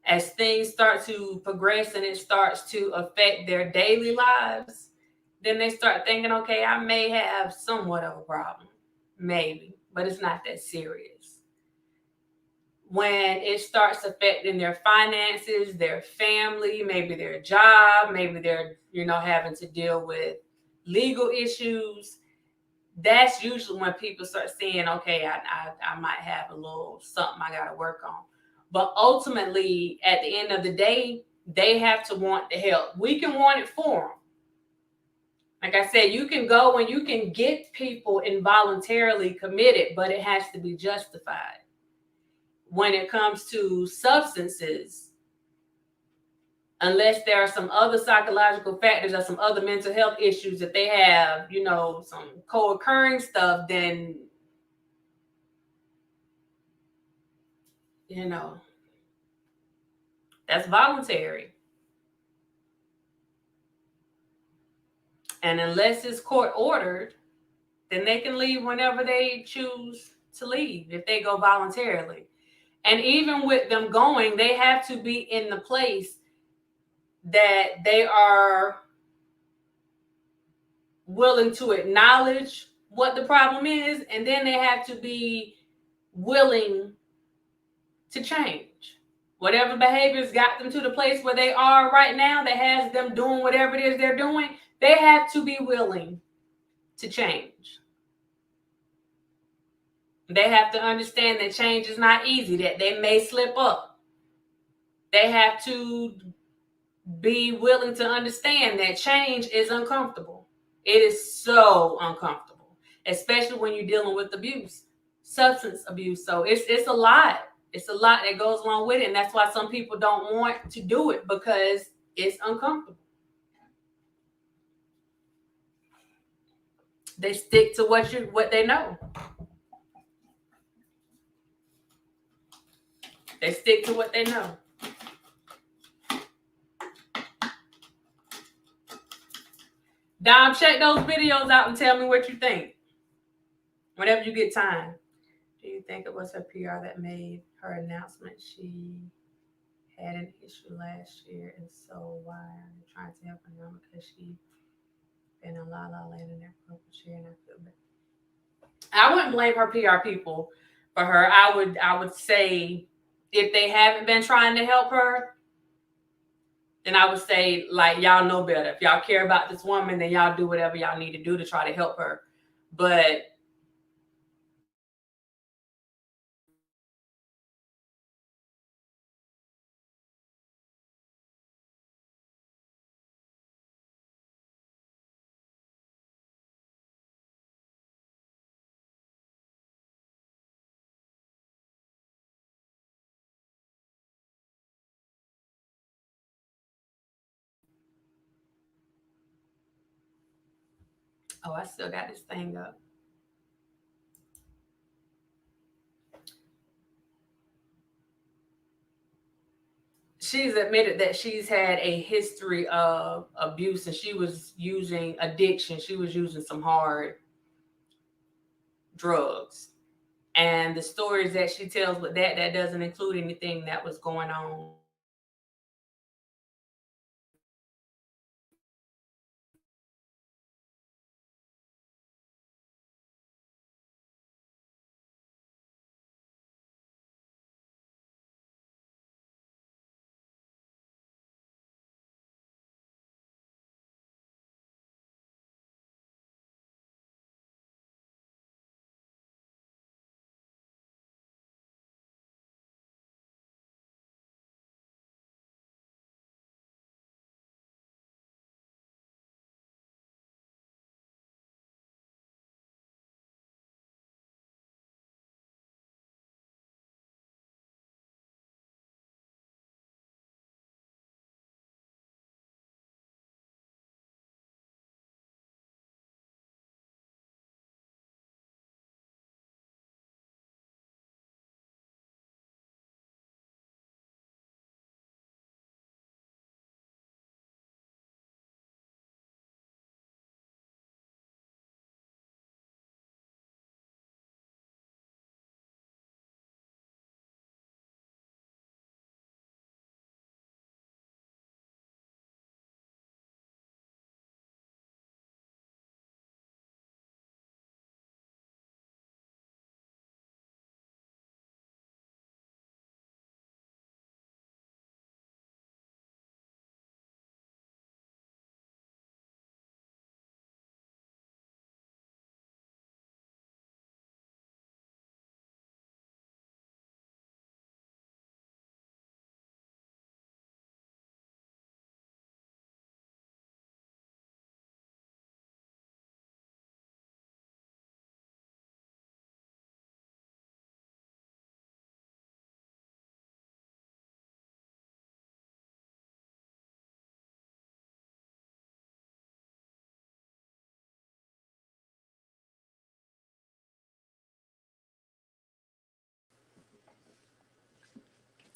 As things start to progress and it starts to affect their daily lives, then they start thinking, okay, I may have somewhat of a problem. Maybe, but it's not that serious. When it starts affecting their finances, their family, maybe their job, maybe they're, having to deal with legal issues, that's usually when people start saying, okay, I might have a little something I got to work on. But ultimately, at the end of the day, they have to want the help. We can want it for them. Like I said, you can go and you can get people involuntarily committed, but it has to be justified. When it comes to substances, unless there are some other psychological factors or some other mental health issues that they have, some co-occurring stuff, then, that's voluntary. And unless it's court ordered, then they can leave whenever they choose to leave if they go voluntarily. And even with them going, they have to be in the place that they are willing to acknowledge what the problem is, and then they have to be willing to change. Whatever behaviors got them to the place where they are right now that has them doing whatever it is they're doing, they have to be willing to change. They have to understand that change is not easy, that they may slip up. They have to be willing to understand that change is uncomfortable. It is so uncomfortable, especially when you're dealing with abuse, substance abuse. So it's a lot. It's a lot that goes along with it. And that's why some people don't want to do it, because it's uncomfortable. They stick to what they know. They stick to what they know. Dom, check those videos out and tell me what you think whenever you get time. Do you think it was her PR that made her announcement she had an issue last year? And so why are you trying to help her now? Because she been in La La Land in their purple chair, and I feel bad. I wouldn't blame her PR people for her. I would say if they haven't been trying to help her, then I would say, like, y'all know better. If y'all care about this woman, then y'all do whatever y'all need to do to try to help her. But oh, I still got this thing up. She's admitted that she's had a history of abuse, and she was using addiction. She was using some hard drugs. And the stories that she tells with that doesn't include anything that was going on.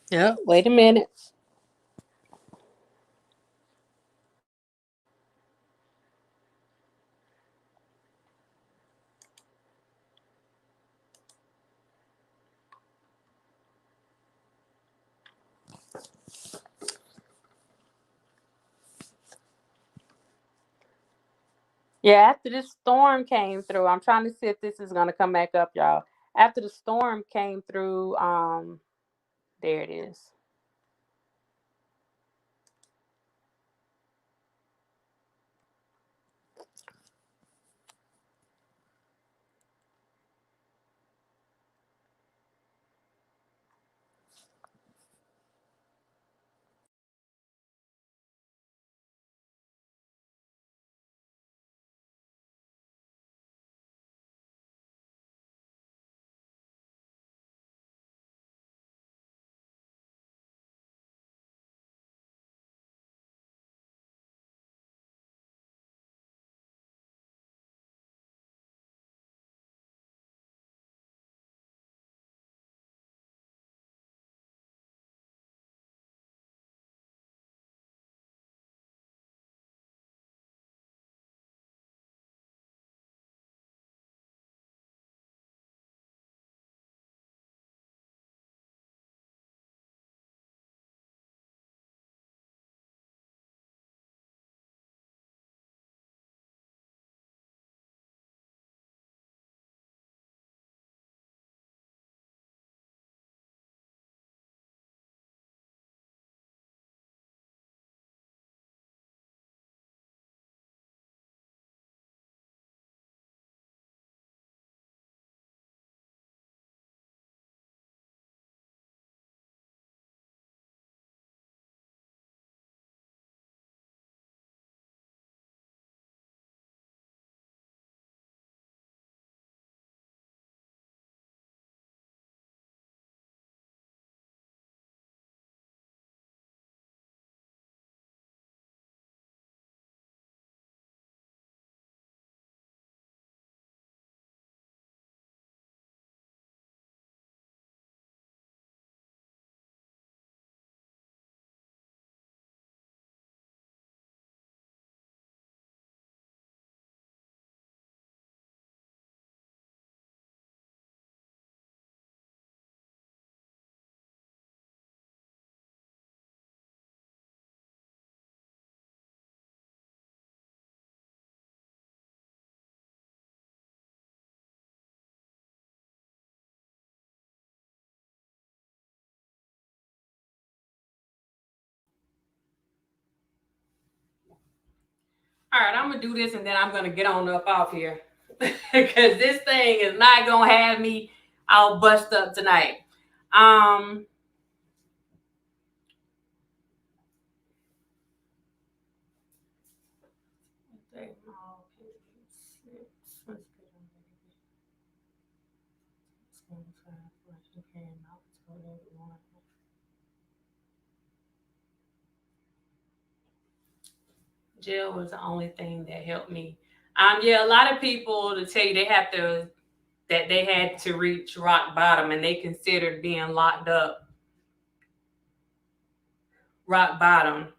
Yeah, wait a minute. Yeah, after this storm came through, I'm trying to see if this is gonna come back up, y'all. After the storm came through, there it is. All right, I'm gonna do this and then I'm gonna get on up off here because this thing is not gonna have me all bust up tonight. Jail was the only thing that helped me. Yeah, a lot of people to tell you they had to reach rock bottom and they considered being locked up rock bottom.